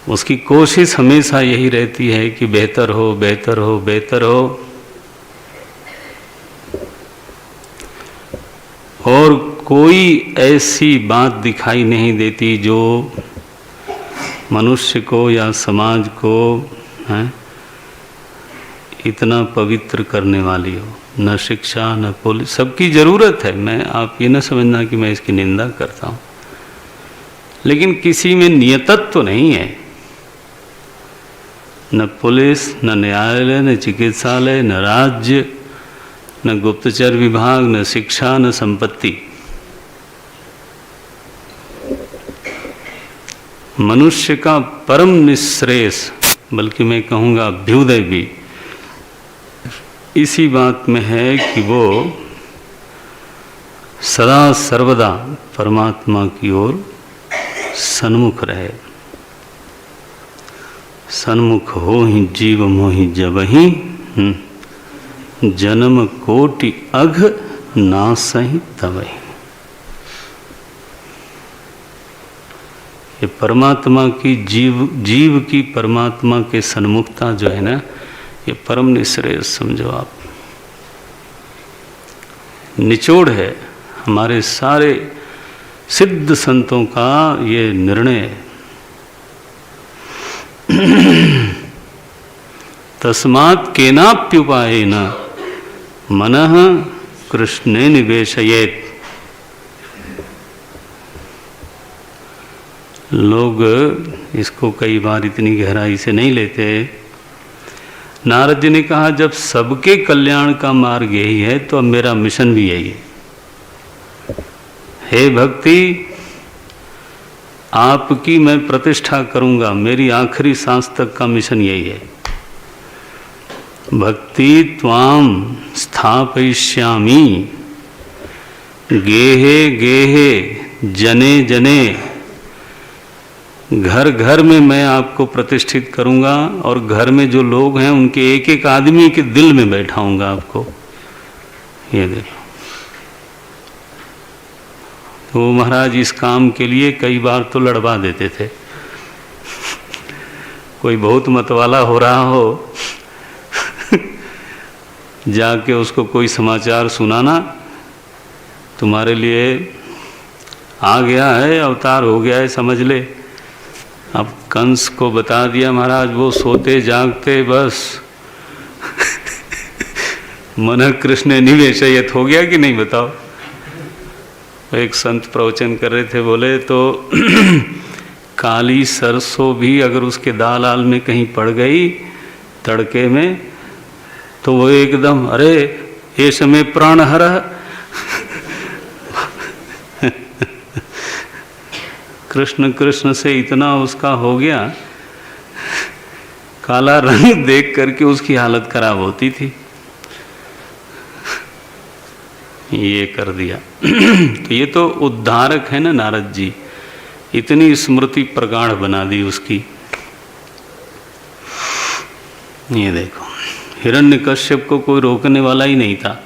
A: उसकी कोशिश हमेशा यही रहती है कि बेहतर हो, बेहतर हो, बेहतर हो। और कोई ऐसी बात दिखाई नहीं देती जो मनुष्य को या समाज को इतना पवित्र करने वाली हो। न शिक्षा, न पुलिस, सबकी ज़रूरत है। मैं, आप ये न समझना कि मैं इसकी निंदा करता हूँ, लेकिन किसी में नियतत्व तो नहीं है। न पुलिस, न न्यायालय, न चिकित्सालय, न राज्य, न गुप्तचर विभाग, न शिक्षा, न संपत्ति। मनुष्य का परम निश्रेयस, बल्कि मैं कहूँगा अभ्युदय भी इसी बात में है कि वो सदा सर्वदा परमात्मा की ओर सन्मुख रहे। सन्मुख हो ही जीव मोहि जबहि, जन्म कोटि अघ नासहि तबहि। ये परमात्मा की जीव की परमात्मा के सन्मुखता जो है ना, ये परम निश्रेयस समझो आप। निचोड़ है हमारे सारे सिद्ध संतों का ये निर्णय है। तस्मात् केनाप्युपायेन मनः कृष्णे निवेशयेत्। लोग इसको कई बार इतनी गहराई से नहीं लेते। नारद जी ने कहा जब सबके कल्याण का मार्ग यही है तो अब मेरा मिशन भी यही है। हे भक्ति, आपकी मैं प्रतिष्ठा करूंगा, मेरी आखिरी सांस तक का मिशन यही है। भक्ति त्वाम स्थापयिष्यामि गेहे गेहे जने जने। घर घर में मैं आपको प्रतिष्ठित करूंगा और घर में जो लोग हैं उनके एक एक आदमी के दिल में बैठाऊंगा आपको। ये देखो, तो महाराज इस काम के लिए कई बार तो लड़वा देते थे। कोई बहुत मतवाला हो रहा हो जाके उसको कोई समाचार सुनाना, तुम्हारे लिए आ गया है, अवतार हो गया है, समझ ले। अब कंस को बता दिया महाराज, वो सोते जागते बस मन कृष्ण निवेशयत हो गया कि नहीं बताओ। एक संत प्रवचन कर रहे थे, बोले तो काली सरसों भी अगर उसके दाल आल में कहीं पड़ गई तड़के में तो वो एकदम, अरे ये समय प्राण हर कृष्ण कृष्ण से इतना उसका हो गया, काला रंग देख करके उसकी हालत खराब होती थी। ये कर दिया। तो ये तो उद्धारक है ना नारद जी, इतनी स्मृति प्रगाढ़ बना दी उसकी। ये देखो, हिरण्यकश्यप को कोई रोकने वाला ही नहीं था।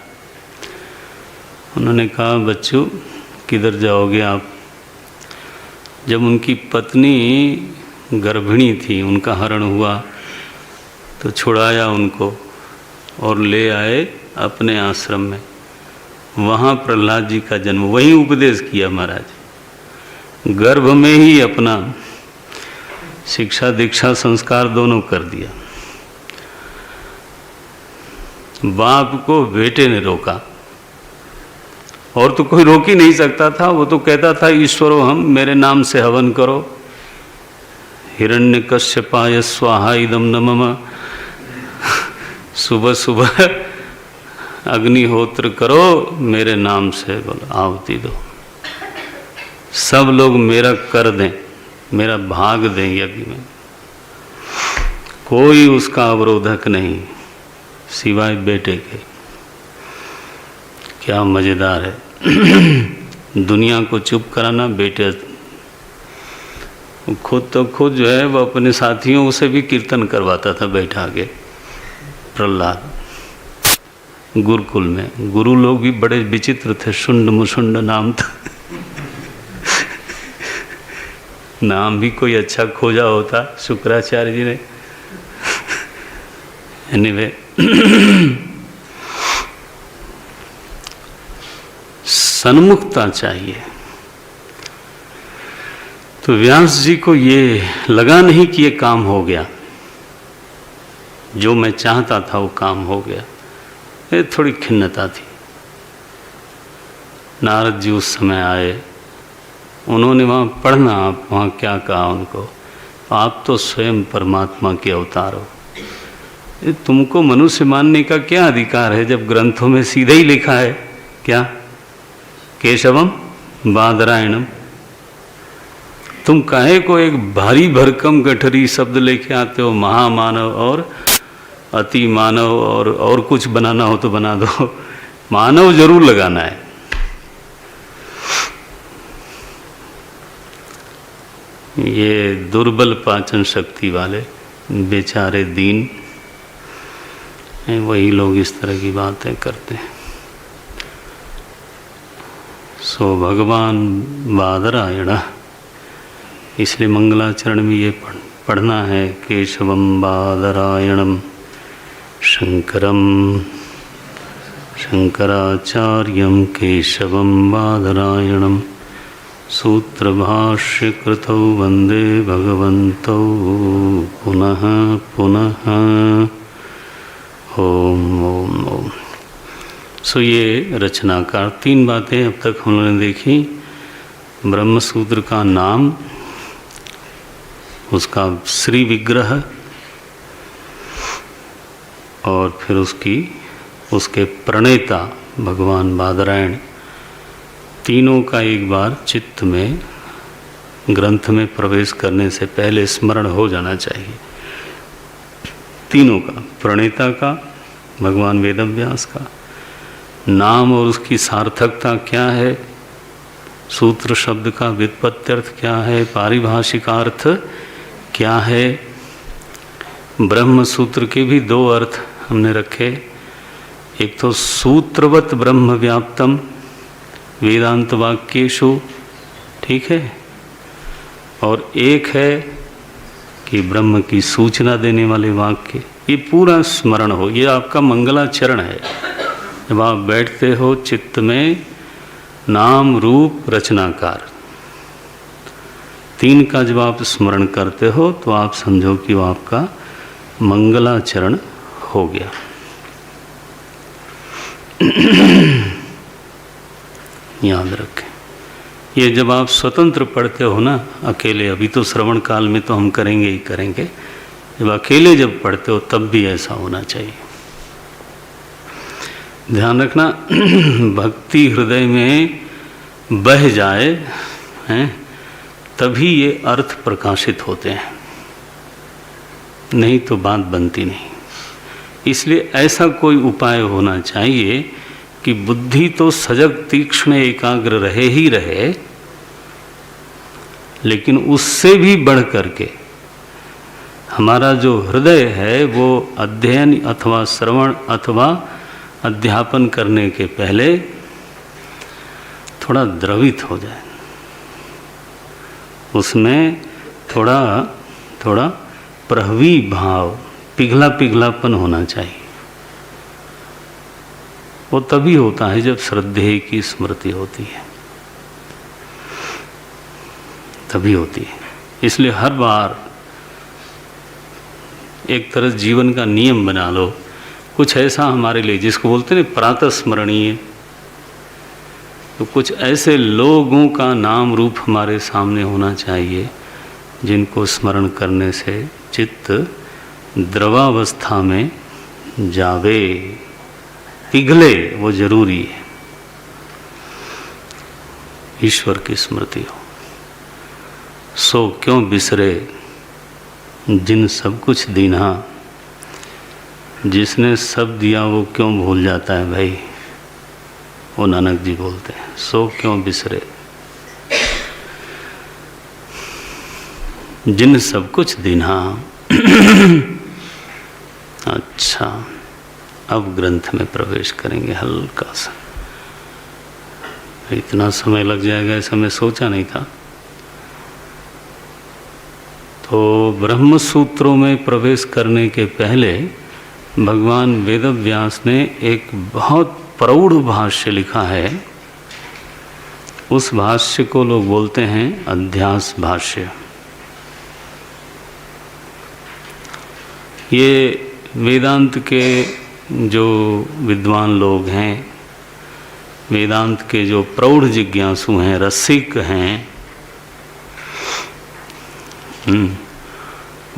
A: उन्होंने कहा बच्चों किधर जाओगे आप। जब उनकी पत्नी गर्भिणी थी, उनका हरण हुआ तो छुड़ाया उनको और ले आए अपने आश्रम में। वहाँ प्रहलाद जी का जन्म, वहीं उपदेश किया महाराज। गर्भ में ही अपना शिक्षा दीक्षा संस्कार दोनों कर दिया। बाप को बेटे ने रोका और तो कोई रोक ही नहीं सकता था। वो तो कहता था ईश्वरो हम, मेरे नाम से हवन करो। हिरण्यकश्यपाय स्वाहा इदम नमः। सुबह सुबह अग्निहोत्र करो, मेरे नाम से बोलो आहुति दो। सब लोग मेरा कर दें, मेरा भाग दें यज्ञ में, कोई उसका अवरोधक नहीं सिवाय बेटे के। क्या मजेदार है। दुनिया को चुप कराना, बेटे खुद तो खुद जो है वो अपने साथियों से भी कीर्तन करवाता था बैठा के। प्रहलाद गुरुकुल में, गुरु लोग भी बड़े विचित्र थे, शुंड मुशुंड नाम था। नाम भी कोई अच्छा खोजा होता शुक्राचार्य जी ने। एनीवे, सन्मुखता चाहिए। तो व्यास जी को ये लगा नहीं कि ये काम हो गया, जो मैं चाहता था वो काम हो गया। ये थोड़ी खिन्नता थी। नारद जी उस समय आए, उन्होंने वहाँ पढ़ना, आप वहाँ क्या कहा उनको, आप तो स्वयं परमात्मा के अवतार हो, ये तुमको मनुष्य मानने का क्या अधिकार है जब ग्रंथों में सीधे ही लिखा है क्या, केशवम बादरायणम। तुम काहे को एक भारी भरकम गठरी शब्द लेके आते हो, महामानव और अति मानव और कुछ बनाना हो तो बना दो, मानव जरूर लगाना है। ये दुर्बल पाचन शक्ति वाले बेचारे दीन, वही लोग इस तरह की बातें करते हैं। सो भगवान बादरायण, इसलिए मंगलाचरण में ये पढ़ना है, केशवम बादरायणम शंकरम शंकराचार्यम केशवम बादरायणम सूत्रभाष्यकृतौ वंदे भगवन्तौ पुनः पुनः। ओम ओम ओम। सो ये रचनाकार, तीन बातें अब तक हम लोगों ने देखी। ब्रह्म सूत्र का नाम, उसका श्री विग्रह, और फिर उसके प्रणेता भगवान बादरायण, तीनों का एक बार चित्त में ग्रंथ में प्रवेश करने से पहले स्मरण हो जाना चाहिए। तीनों का, प्रणेता का भगवान वेदव्यास का नाम और उसकी सार्थकता क्या है, सूत्र शब्द का व्युत्पत्त्यर्थ क्या है, पारिभाषिक अर्थ क्या है। ब्रह्म सूत्र के भी दो अर्थ हमने रखे, एक तो सूत्रवत ब्रह्म व्याप्तम वेदांत वाक्येषु, ठीक है, और एक है कि ब्रह्म की सूचना देने वाले वाक्य। ये पूरा स्मरण हो, ये आपका मंगलाचरण है। जब आप बैठते हो चित्त में नाम रूप रचनाकार, तीन का जब आप स्मरण करते हो तो आप समझो कि वो आपका मंगलाचरण हो गया। याद रखें, ये जब आप स्वतंत्र पढ़ते हो ना अकेले, अभी तो श्रवण काल में तो हम करेंगे ही करेंगे, जब अकेले जब पढ़ते हो तब भी ऐसा होना चाहिए। ध्यान रखना, भक्ति हृदय में बह जाए हैं तभी ये अर्थ प्रकाशित होते हैं, नहीं तो बात बनती नहीं। इसलिए ऐसा कोई उपाय होना चाहिए कि बुद्धि तो सजग तीक्ष्ण एकाग्र रहे ही रहे, लेकिन उससे भी बढ़ करके हमारा जो हृदय है वो अध्ययन अथवा श्रवण अथवा अध्यापन करने के पहले थोड़ा द्रवित हो जाए, उसमें थोड़ा प्रहवी भाव, पिघला पिघलापन होना चाहिए। वो तभी होता है जब श्रद्धेय की स्मृति होती है, तभी होती है। इसलिए हर बार एक तरह जीवन का नियम बना लो, कुछ ऐसा हमारे लिए जिसको बोलते हैं प्रातः स्मरणीय, तो कुछ ऐसे लोगों का नाम रूप हमारे सामने होना चाहिए जिनको स्मरण करने से चित्त द्रवावस्था में जावे, पिघले, वो जरूरी है। ईश्वर की स्मृति हो। सो क्यों बिसरे जिन सब कुछ दीना, जिसने सब दिया वो क्यों भूल जाता है भाई, वो नानक जी बोलते हैं, सो क्यों बिसरे जिन सब कुछ दीन्हा। अच्छा, अब ग्रंथ में प्रवेश करेंगे हल्का सा। इतना समय लग जाएगा ऐसा मैं सोचा नहीं था। तो ब्रह्म सूत्रों में प्रवेश करने के पहले भगवान वेदव्यास ने एक बहुत प्रौढ़ भाष्य लिखा है। उस भाष्य को लोग बोलते हैं अध्यास भाष्य। ये वेदांत के जो विद्वान लोग हैं, वेदांत के जो प्रौढ़ जिज्ञासु हैं, रसिक हैं,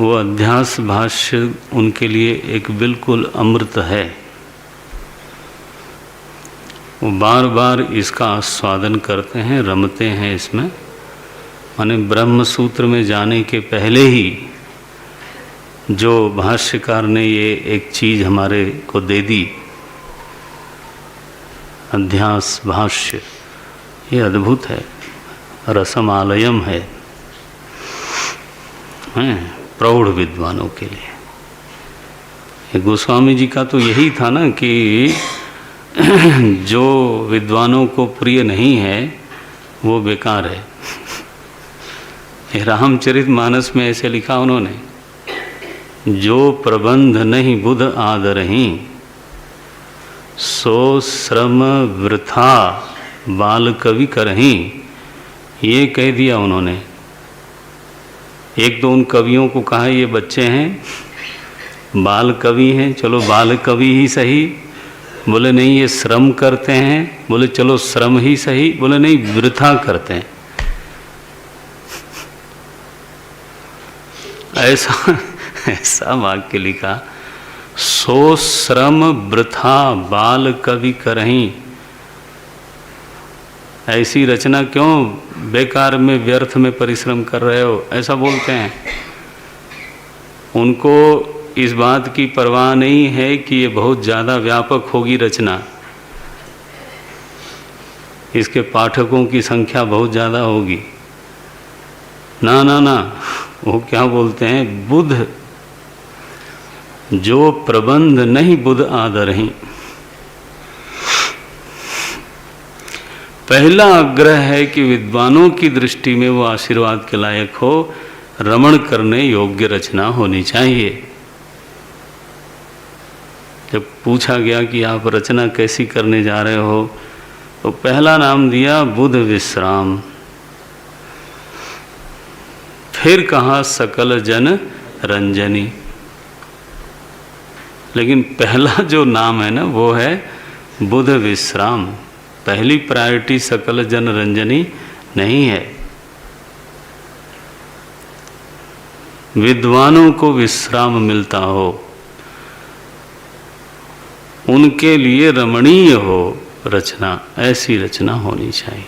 A: वो अध्यास भाष्य उनके लिए एक बिल्कुल अमृत है। वो बार बार इसका आस्वादन करते हैं, रमते हैं इसमें। माने ब्रह्म सूत्र में जाने के पहले ही जो भाष्यकार ने ये एक चीज़ हमारे को दे दी, अध्यास भाष्य, ये अद्भुत है, रसमालयम है प्रौढ़ विद्वानों के लिए। गोस्वामी जी का तो यही था ना कि जो विद्वानों को प्रिय नहीं है वो बेकार है। रामचरितमानस में ऐसे लिखा उन्होंने, जो प्रबंध नहीं बुध आदरहीं, सो श्रम वृथा बाल कवि करहीं। ये कह दिया उन्होंने। एक तो उन कवियों को कहा ये बच्चे हैं, बाल कवि हैं, चलो बाल कवि ही सही। बोले नहीं ये श्रम करते हैं, बोले चलो श्रम ही सही। बोले नहीं वृथा करते हैं। ऐसा वाक्य लिखा, सो श्रम वृथा बाल कवि करहीं। ऐसी रचना क्यों बेकार में व्यर्थ में परिश्रम कर रहे हो, ऐसा बोलते हैं। उनको इस बात की परवाह नहीं है कि ये बहुत ज़्यादा व्यापक होगी रचना, इसके पाठकों की संख्या बहुत ज़्यादा होगी। ना ना ना, वो क्या बोलते हैं, बुध जो प्रबंध नहीं बुध आदरहीं। पहला आग्रह है कि विद्वानों की दृष्टि में वो आशीर्वाद के लायक हो, रमण करने योग्य रचना होनी चाहिए। जब पूछा गया कि आप रचना कैसी करने जा रहे हो, तो पहला नाम दिया बुध विश्राम, फिर कहा सकल जन रंजनी। लेकिन पहला जो नाम है ना वो है बुध विश्राम। पहली प्रायोरिटी सकल जन रंजनी नहीं है। विद्वानों को विश्राम मिलता हो, उनके लिए रमणीय हो रचना, ऐसी रचना होनी चाहिए।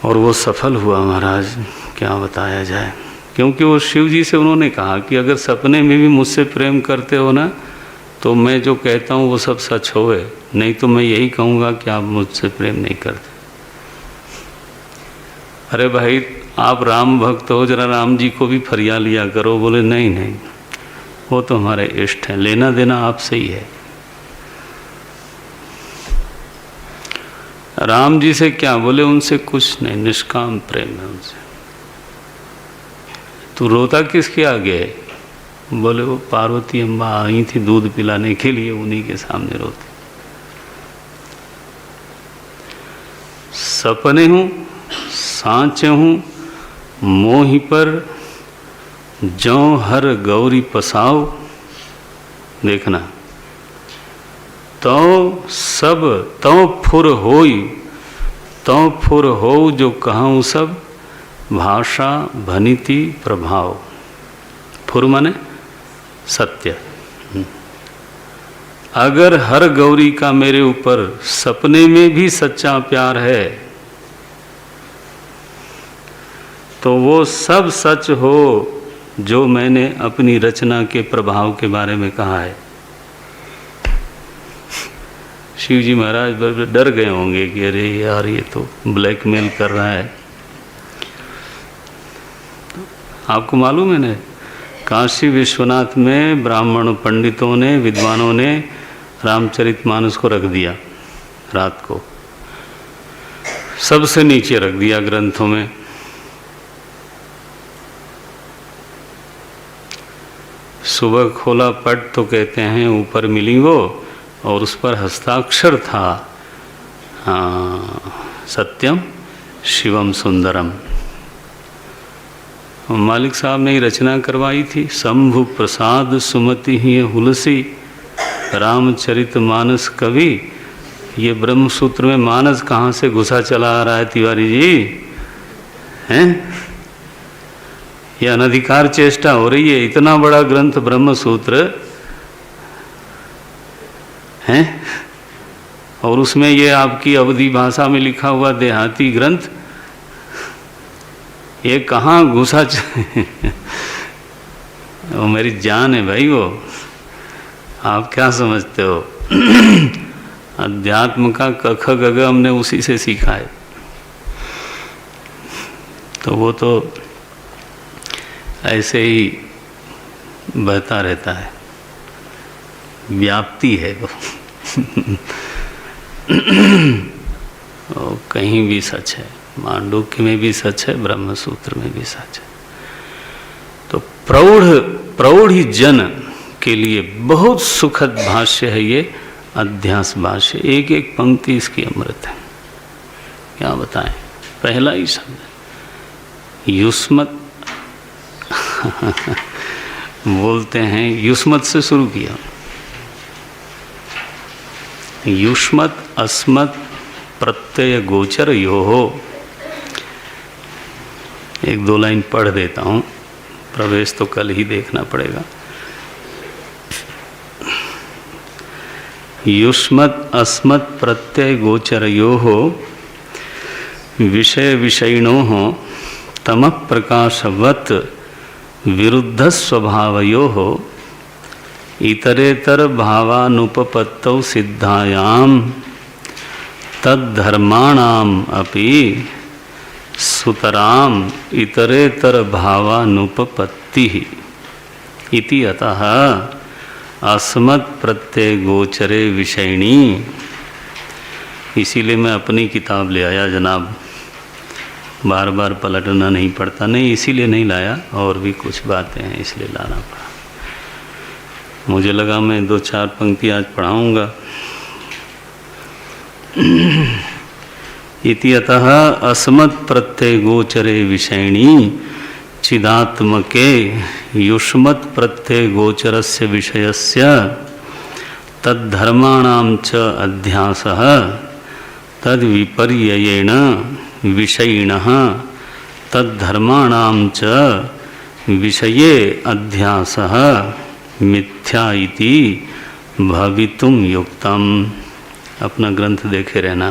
A: और वो सफल हुआ महाराज, क्या बताया जाए। क्योंकि वो शिव जी से उन्होंने कहा कि अगर सपने में भी मुझसे प्रेम करते हो ना, तो मैं जो कहता हूँ वो सब सच होए, नहीं तो मैं यही कहूँगा कि आप मुझसे प्रेम नहीं करते। अरे भाई आप राम भक्त हो, जरा राम जी को भी फरिया लिया करो। बोले नहीं नहीं, वो तो हमारे इष्ट हैं, लेना देना आपसे ही है। राम जी से क्या? बोले उनसे कुछ नहीं, निष्काम प्रेम है उनसे। तू रोता किसके आगे है? बोले वो पार्वती अम्बा आई थी दूध पिलाने के लिए, उन्हीं के सामने रोती। सपने हूँ सांचे हूँ मोहि पर, जौ हर गौरी पसाओ। देखना, तो सब तो फुर होई, तो फुर हो जो कहूँ सब, भाषा भनिति प्रभाव। फुर माने सत्य। अगर हर गौरी का मेरे ऊपर सपने में भी सच्चा प्यार है, तो वो सब सच हो जो मैंने अपनी रचना के प्रभाव के बारे में कहा है। शिव जी महाराज डर गए होंगे कि अरे यार ये तो ब्लैकमेल कर रहा है। आपको मालूम है ना, काशी विश्वनाथ में ब्राह्मण पंडितों ने, विद्वानों ने रामचरितमानस को रख दिया रात को, सबसे नीचे रख दिया ग्रंथों में। सुबह खोला पट तो कहते हैं ऊपर मिली वो, और उस पर हस्ताक्षर था सत्यम शिवम सुंदरम। मालिक साहब ने रचना करवाई थी, शंभु प्रसाद सुमति ही हुलसी रामचरितमानस कवि। ये ब्रह्म सूत्र में मानस कहाँ से घुसा चला आ रहा है तिवारी जी, हैं? ये अनधिकार चेष्टा हो रही है। इतना बड़ा ग्रंथ ब्रह्म सूत्र है, और उसमें ये आपकी अवधी भाषा में लिखा हुआ देहाती ग्रंथ, ये कहाँ घुसा वो मेरी जान है भाई वो। आप क्या समझते हो? अध्यात्म का कख गग हमने उसी से सीखा है, तो वो तो ऐसे ही बहता रहता है, व्याप्ति है वो। वो कहीं भी सच है, मांडुक्य में भी सच है, ब्रह्म सूत्र में भी सच है। तो प्रौढ़ जन के लिए बहुत सुखद भाष्य है ये अध्यास भाष्य। एक एक पंक्ति इसकी अमृत है, क्या बताएं। पहला ही शब्द युष्मत बोलते हैं, युष्मत से शुरू किया। युष्मत अस्मत् प्रत्यय गोचर यो हो। एक दो लाइन पढ़ देता हूँ, प्रवेश तो कल ही देखना पड़ेगा। युष्मत् अस्मत् प्रत्यय गोचर यो हो विषय विषयिणो हो तमः प्रकाशवत् विरुद्ध स्वभावयो हो इतरेतर भावानुपपत्तौ सिद्धायाम तद्धर्माणाम अपि सुतराम इतरेतर भावानुपपत्ति इति अतः अस्मत् प्रत्यय गोचरे विषयिणी। इसीलिए मैं अपनी किताब ले आया जनाब, बार बार पलटना नहीं पड़ता। नहीं, इसीलिए नहीं लाया, और भी कुछ बातें हैं इसलिए लाना पड़ा। मुझे लगा मैं दो चार पंक्ति आज पढ़ाऊँगा। इति अतः अस्मत् प्रत्यय गोचरे विषयिणी चिदात्मके युष्मत् प्रत्यय गोचरस्य विषयस्य तद्धर्माणां च अध्यासः तद्विपर्ययेण विषयिणः तद्धर्माणां च विषये अध्यासः मिथ्या इति भवितुम युक्तम। अपना ग्रंथ देखे रहना।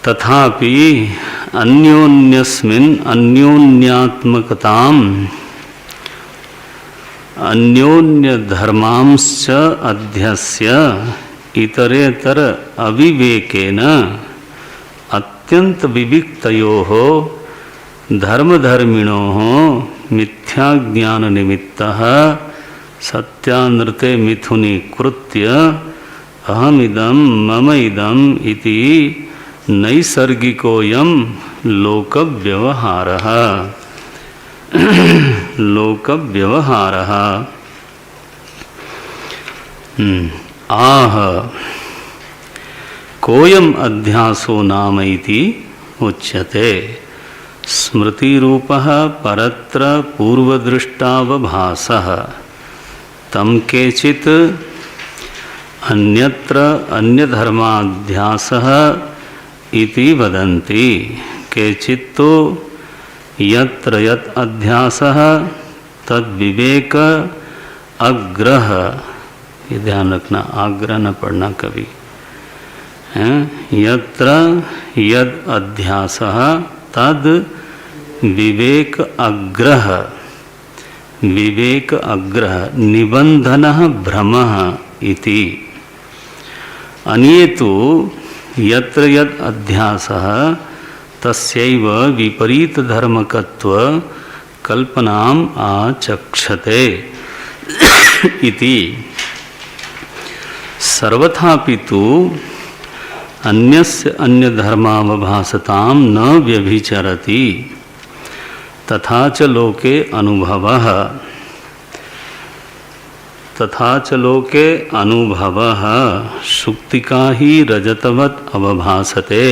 A: तथापि अन्योन्यस्मिन् अन्योन्यात्मकताम् अन्योन्य धर्मांश्च अध्यस्य इतरेतर अविवेकेन अत्यंत विविक्तयोः धर्मधर्मिणोः मिथ्याज्ञान निमित्तः सत्यानृते मिथुनी कृत्य अहमिदं मम इदम् इति नैसर्गिकोऽयं लोकव्यवहारः। लोकव्यवहारः आह कोयम अध्यासो नाम इति उच्यते। स्मृतिरूपः परत्र पूर्वदृष्टावभासः तम केचित् अन्यत्र अन्यधर्माध्यासः इति वदन्ति। केचित्तो यत्र यत् अध्यासः तद्विवेक अग्रह। ये ध्यान रखना, आग्रह न पढ़ना कभी। यत्र यद अध्यासः तद विवेक अग्रह। विवेक अग्रह निबंधनः भ्रमः इति। अन्येतु यत्र यद अध्यासः तस्यैव विपरीत धर्मकत्व कल्पनाम आचक्षते इति सर्वथापि तु अन्यस्य अन्य धर्मावभासतां न व्यभिचरति तथा च लोके अनुभवः शुक्तिका ही रजतवत् अवभासते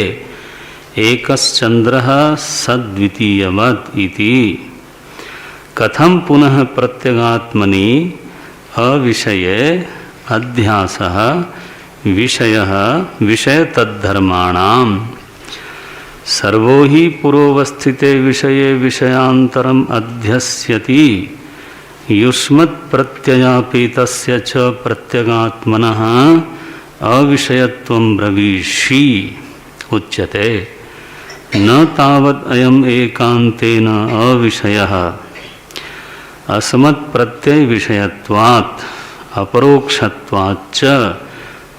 A: एकश्चंद्रः सद्वितीयवत् इति कथं पुनः प्रत्यगात्मनि अविषये अध्यासः विषयः विषय तद्धर्माणाम् सर्वो हि पुरोवस्थिते विषये विषयांतरम् अध्यस्यति युष्मत् प्रत्ययापेतस्य च प्रत्यगात्मनः अविषयत्वं ब्रवीषि उच्यते न तावत् अयम् एकान्तेन अविषयः असमत् प्रत्यय विषयत्वात् अपरोक्षत्वाच्च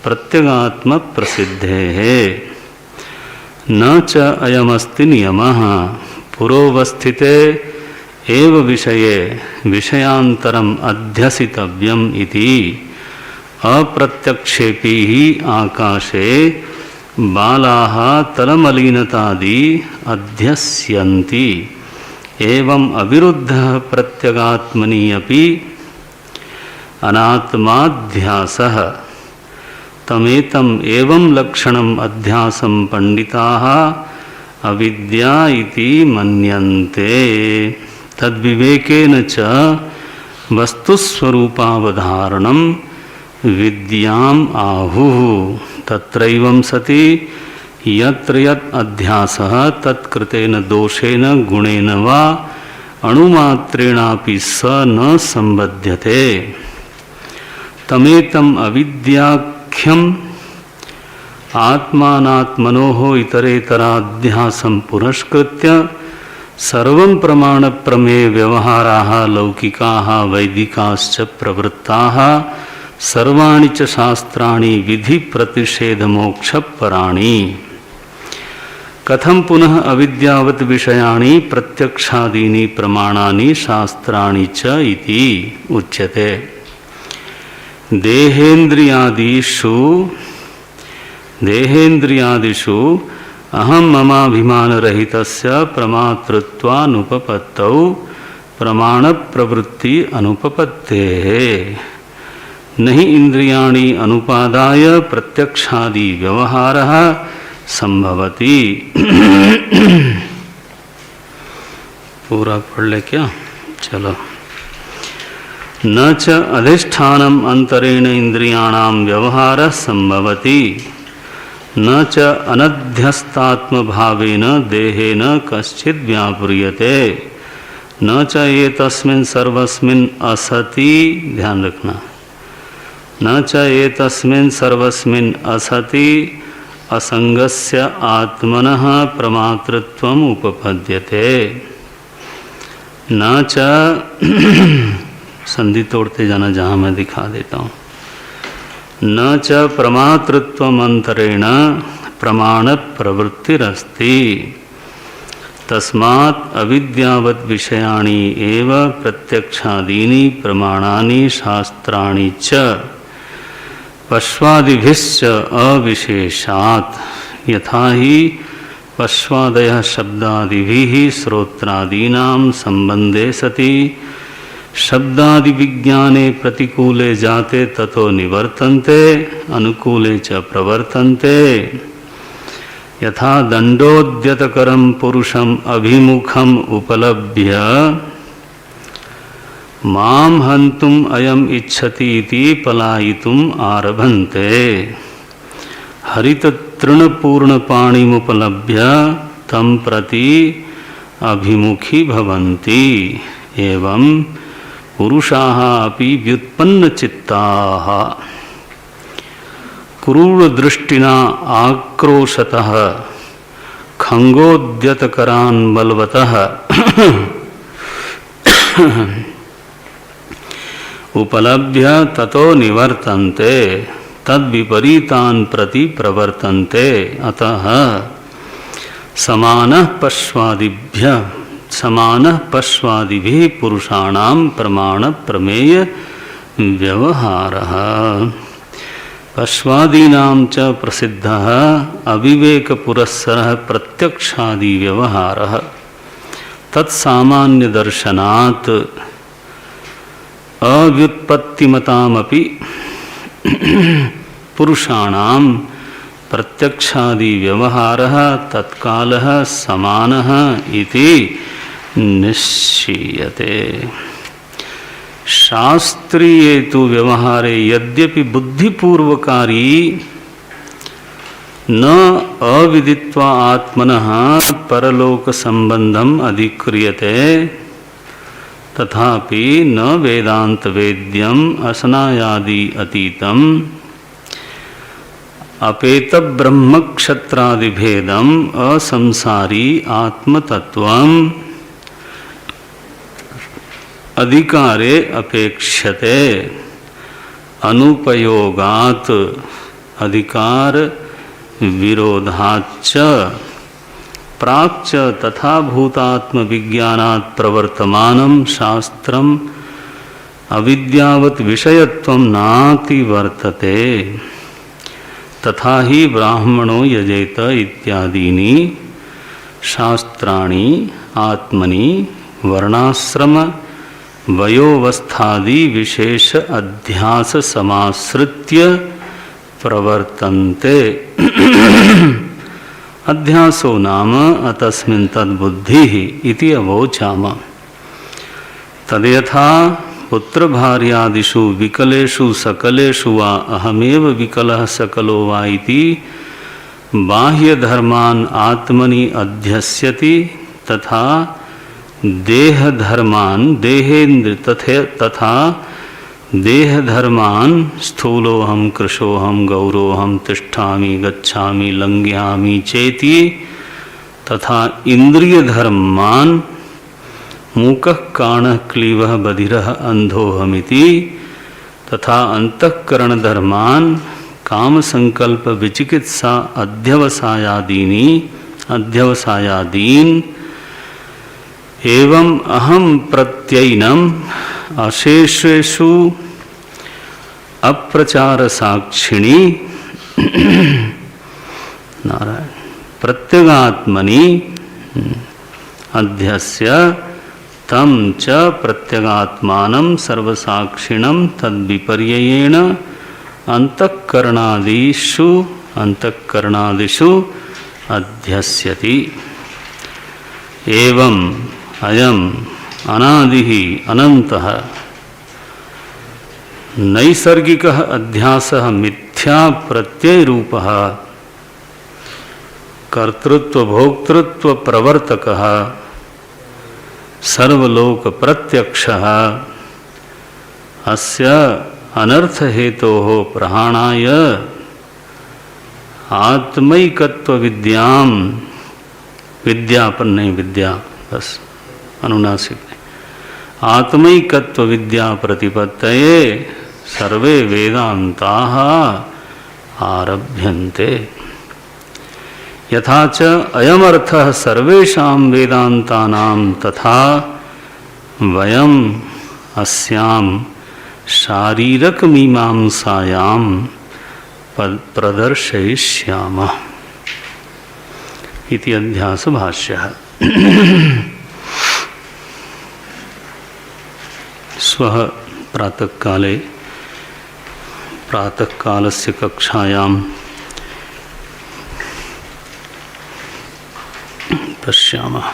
A: प्रत्यगात्म प्रसिद्धेः न च अयमस्ति नियमः पुरोवस्थिते एव विषये विषयांतरम् अध्यसितव्यम् इति अप्रत्यक्षेपि ही आकाशे बालाः तलमलिनतादि अध्यस्यन्ति एवं अविरुद्धः प्रत्यगात्मनि अपि अनात्माध्यासः तमेतम् एवं लक्षणम् अध्यासं पंडिताः अविद्या इति मन्यन्ते तद्विवेकेन च वस्तुस्वरूपावधारणं विद्याम् आहुः तत्रैवं सति यत्र यत् अध्यासः तत्कृतेन दोषेण गुणेन वा अणुमात्रेणापि स न संबध्यते तमेतम् अविद्याख्यम् आत्मानात्मनोः इतरेतराध्यासं पुरस्कृत्य सर्वं प्रमाण प्रमेय व्यवहाराः लौकिकाः वैदिकाश्च प्रवृत्ताः सर्वाणि च शास्त्राणि विधि प्रतिषेध मोक्षपराणि कथं पुनः अविद्यावत् विषयाणि प्रत्यक्षादीनि प्रमाणानि शास्त्राणि च इति उच्यते देहेन्द्रियादिषु अहं ममाभिमानरहितस्य प्रमातृत्वानुपपत्तौ प्रमाणप्रवृत्ति अनुपपत्तेः नहि इंद्रियाणि अनुपादाय प्रत्यक्षादि व्यवहारः संभवति। पूरा पढ़ ले क्या? चलो। न च अधिष्ठानम् अंतरेण इंद्रियाणां व्यवहारः संभवति न च अनध्यस्तात्मभावेन देहेन कश्चित् व्यापूर्यते न च एतस्मिन् सर्वस्मिन् असति, ध्यान रखना, न च एतस्मिन् सर्वस्मिन् असति असंगस्य आत्मनः प्रमातृत्वम् उपपद्यते न च संधि तोड़ते जाना जहाँ मैं दिखा देता हूँ। न च प्रमातृत्वमंतरेण प्रमाण प्रवृत्तिरस्ति तस्मात् अविद्यावत् विषयाणि एव प्रत्यक्षादीनि प्रमाणानि शास्त्राणि च पश्वादिभिश्च अविशेषात् यथा हि पश्वादयः शब्दादिभिः श्रोत्रादीनां संबंधे सति शब्दादि विज्ञाने प्रतिकूले जाते ततो निवर्तन्ते अनुकूले च प्रवर्तन्ते यथा दंडोद्यतकरं पुरुषम् अभिमुखम् उपलभ्य मां हन्तुम् अयम् इच्छति इति पलायितुम् आरभन्ते हरिततृणपूर्णपाणिमुपलभ्य तं प्रति अभिमुखी भवन्ति एवं पुरुषाः अपि व्युत्पन्नचित्ताः क्रूरदृष्टिना आक्रोशतः खंगोद्यतकरान् बलवतः उपलभ्य ततो निवर्तन्ते तद्विपरीतान् प्रति प्रवर्तन्ते। अतः समानः पश्वादिभिः पुरुषाणां प्रमाण प्रमेय व्यवहारः। पश्वादीनां च प्रसिद्धः अविवेकपुरस्सरः प्रत्यक्षादि व्यवहारः। तत्सामान्यदर्शनात् अव्युत्पत्तिमतामपि पुरुषाणां प्रत्यक्षादि व्यवहारः तत्कालः समानः इति निश्चीयते। शास्त्रीये तु व्यवहारे यद्यपि बुद्धिपूर्वकारी न अविदित्वा आत्मनः परलोक संबंधम अधिक्रियते तथापि न वेदांत वेद्यम असनायादि अतीतम अपेत ब्रह्म क्षत्रादि भेदम असंसारी आत्मतत्वम अधिकारे अपेक्षते। अनुपयोगात अधिकार विरोधाच्च प्राक्च तथा भूतात्म विज्ञानात् प्रवर्तमानं शास्त्रम अविद्यावत् विषयत्वं नाति वर्तते। तथा ही ब्राह्मणो यजेत इत्यादीनि शास्त्राणि आत्मनि वर्णाश्रम वयोवस्थादि विशेष अध्यास समाश्रित्य प्रवर्तन्ते। अध्यासो नाम अतस्मिन् तद्बुद्धिः इति अवोचाम। तद्यथा पुत्रभार्यादिषु विकलेषु सकलेषु वा अहमेव विकलः सकलो वा इति बाह्यधर्मान् आत्मनि अध्यस्यति तथा देहधर्मान् देहेन्द्र तथा देहधर्मान् स्थूलोऽहं कृशोऽहं गौरोऽहं तिष्ठामि गच्छामि लङ्घयामि चेति तथा इन्द्रियधर्मान् मूकः काणः क्लीवः बधिरः अंधोऽहमिति तथा अंतःकरणधर्मान् कामसंकल्प विचिकित्सा अध्यवसायादीन् एवं अहम प्रत्ययनम अशेषेषु अप्रचार साक्षिणी नारायण प्रत्यगात्मनि अध्यस्य तम च प्रत्यगात्मानं सर्वसाक्षिणं तद्विपर्ययेण अंतःकरणादिषु अध्यस्यति। एवं अयम अनादिः अनन्तः नैसर्गिकः अध्यासः मिथ्या प्रत्ययरूपः कर्तृत्व भोक्तृत्व प्रवर्तकः सर्वलोक प्रत्यक्षः अस्य अनर्थ हेतोः प्रहाणाय आत्मैकत्व विद्याम विद्यापन नहीं विद्या बस अनुनासिक नहीं आत्मैकत्व विद्या प्रतिपत्तये सर्वे वेदांताः आरभ्यन्ते। यथा च अयमर्थः सर्वेषां वेदांतानां तथा वयम् अस्यां शारीरक मीमांसायां प्रदर्शयिष्यामः इति अध्यास भाष्यः। स्वः प्रातःकालस्य कक्षायां पश्यामः।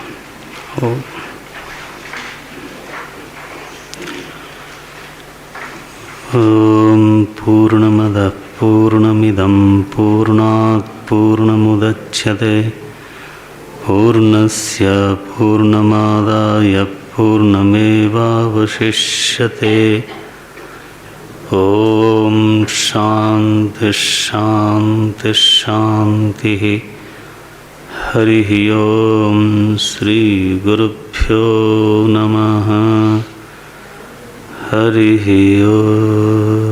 A: ॐ पूर्णमदः पूर्णमिदं पूर्णात् पूर्णमुदच्यते पूर्णस्य पूर्णमादाय पूर्णमेवावशिष्यते। ॐ शान्ति शान्ति शान्तिः। हरिः ॐ श्री गुरुभ्यो नमः। हरिः ॐ।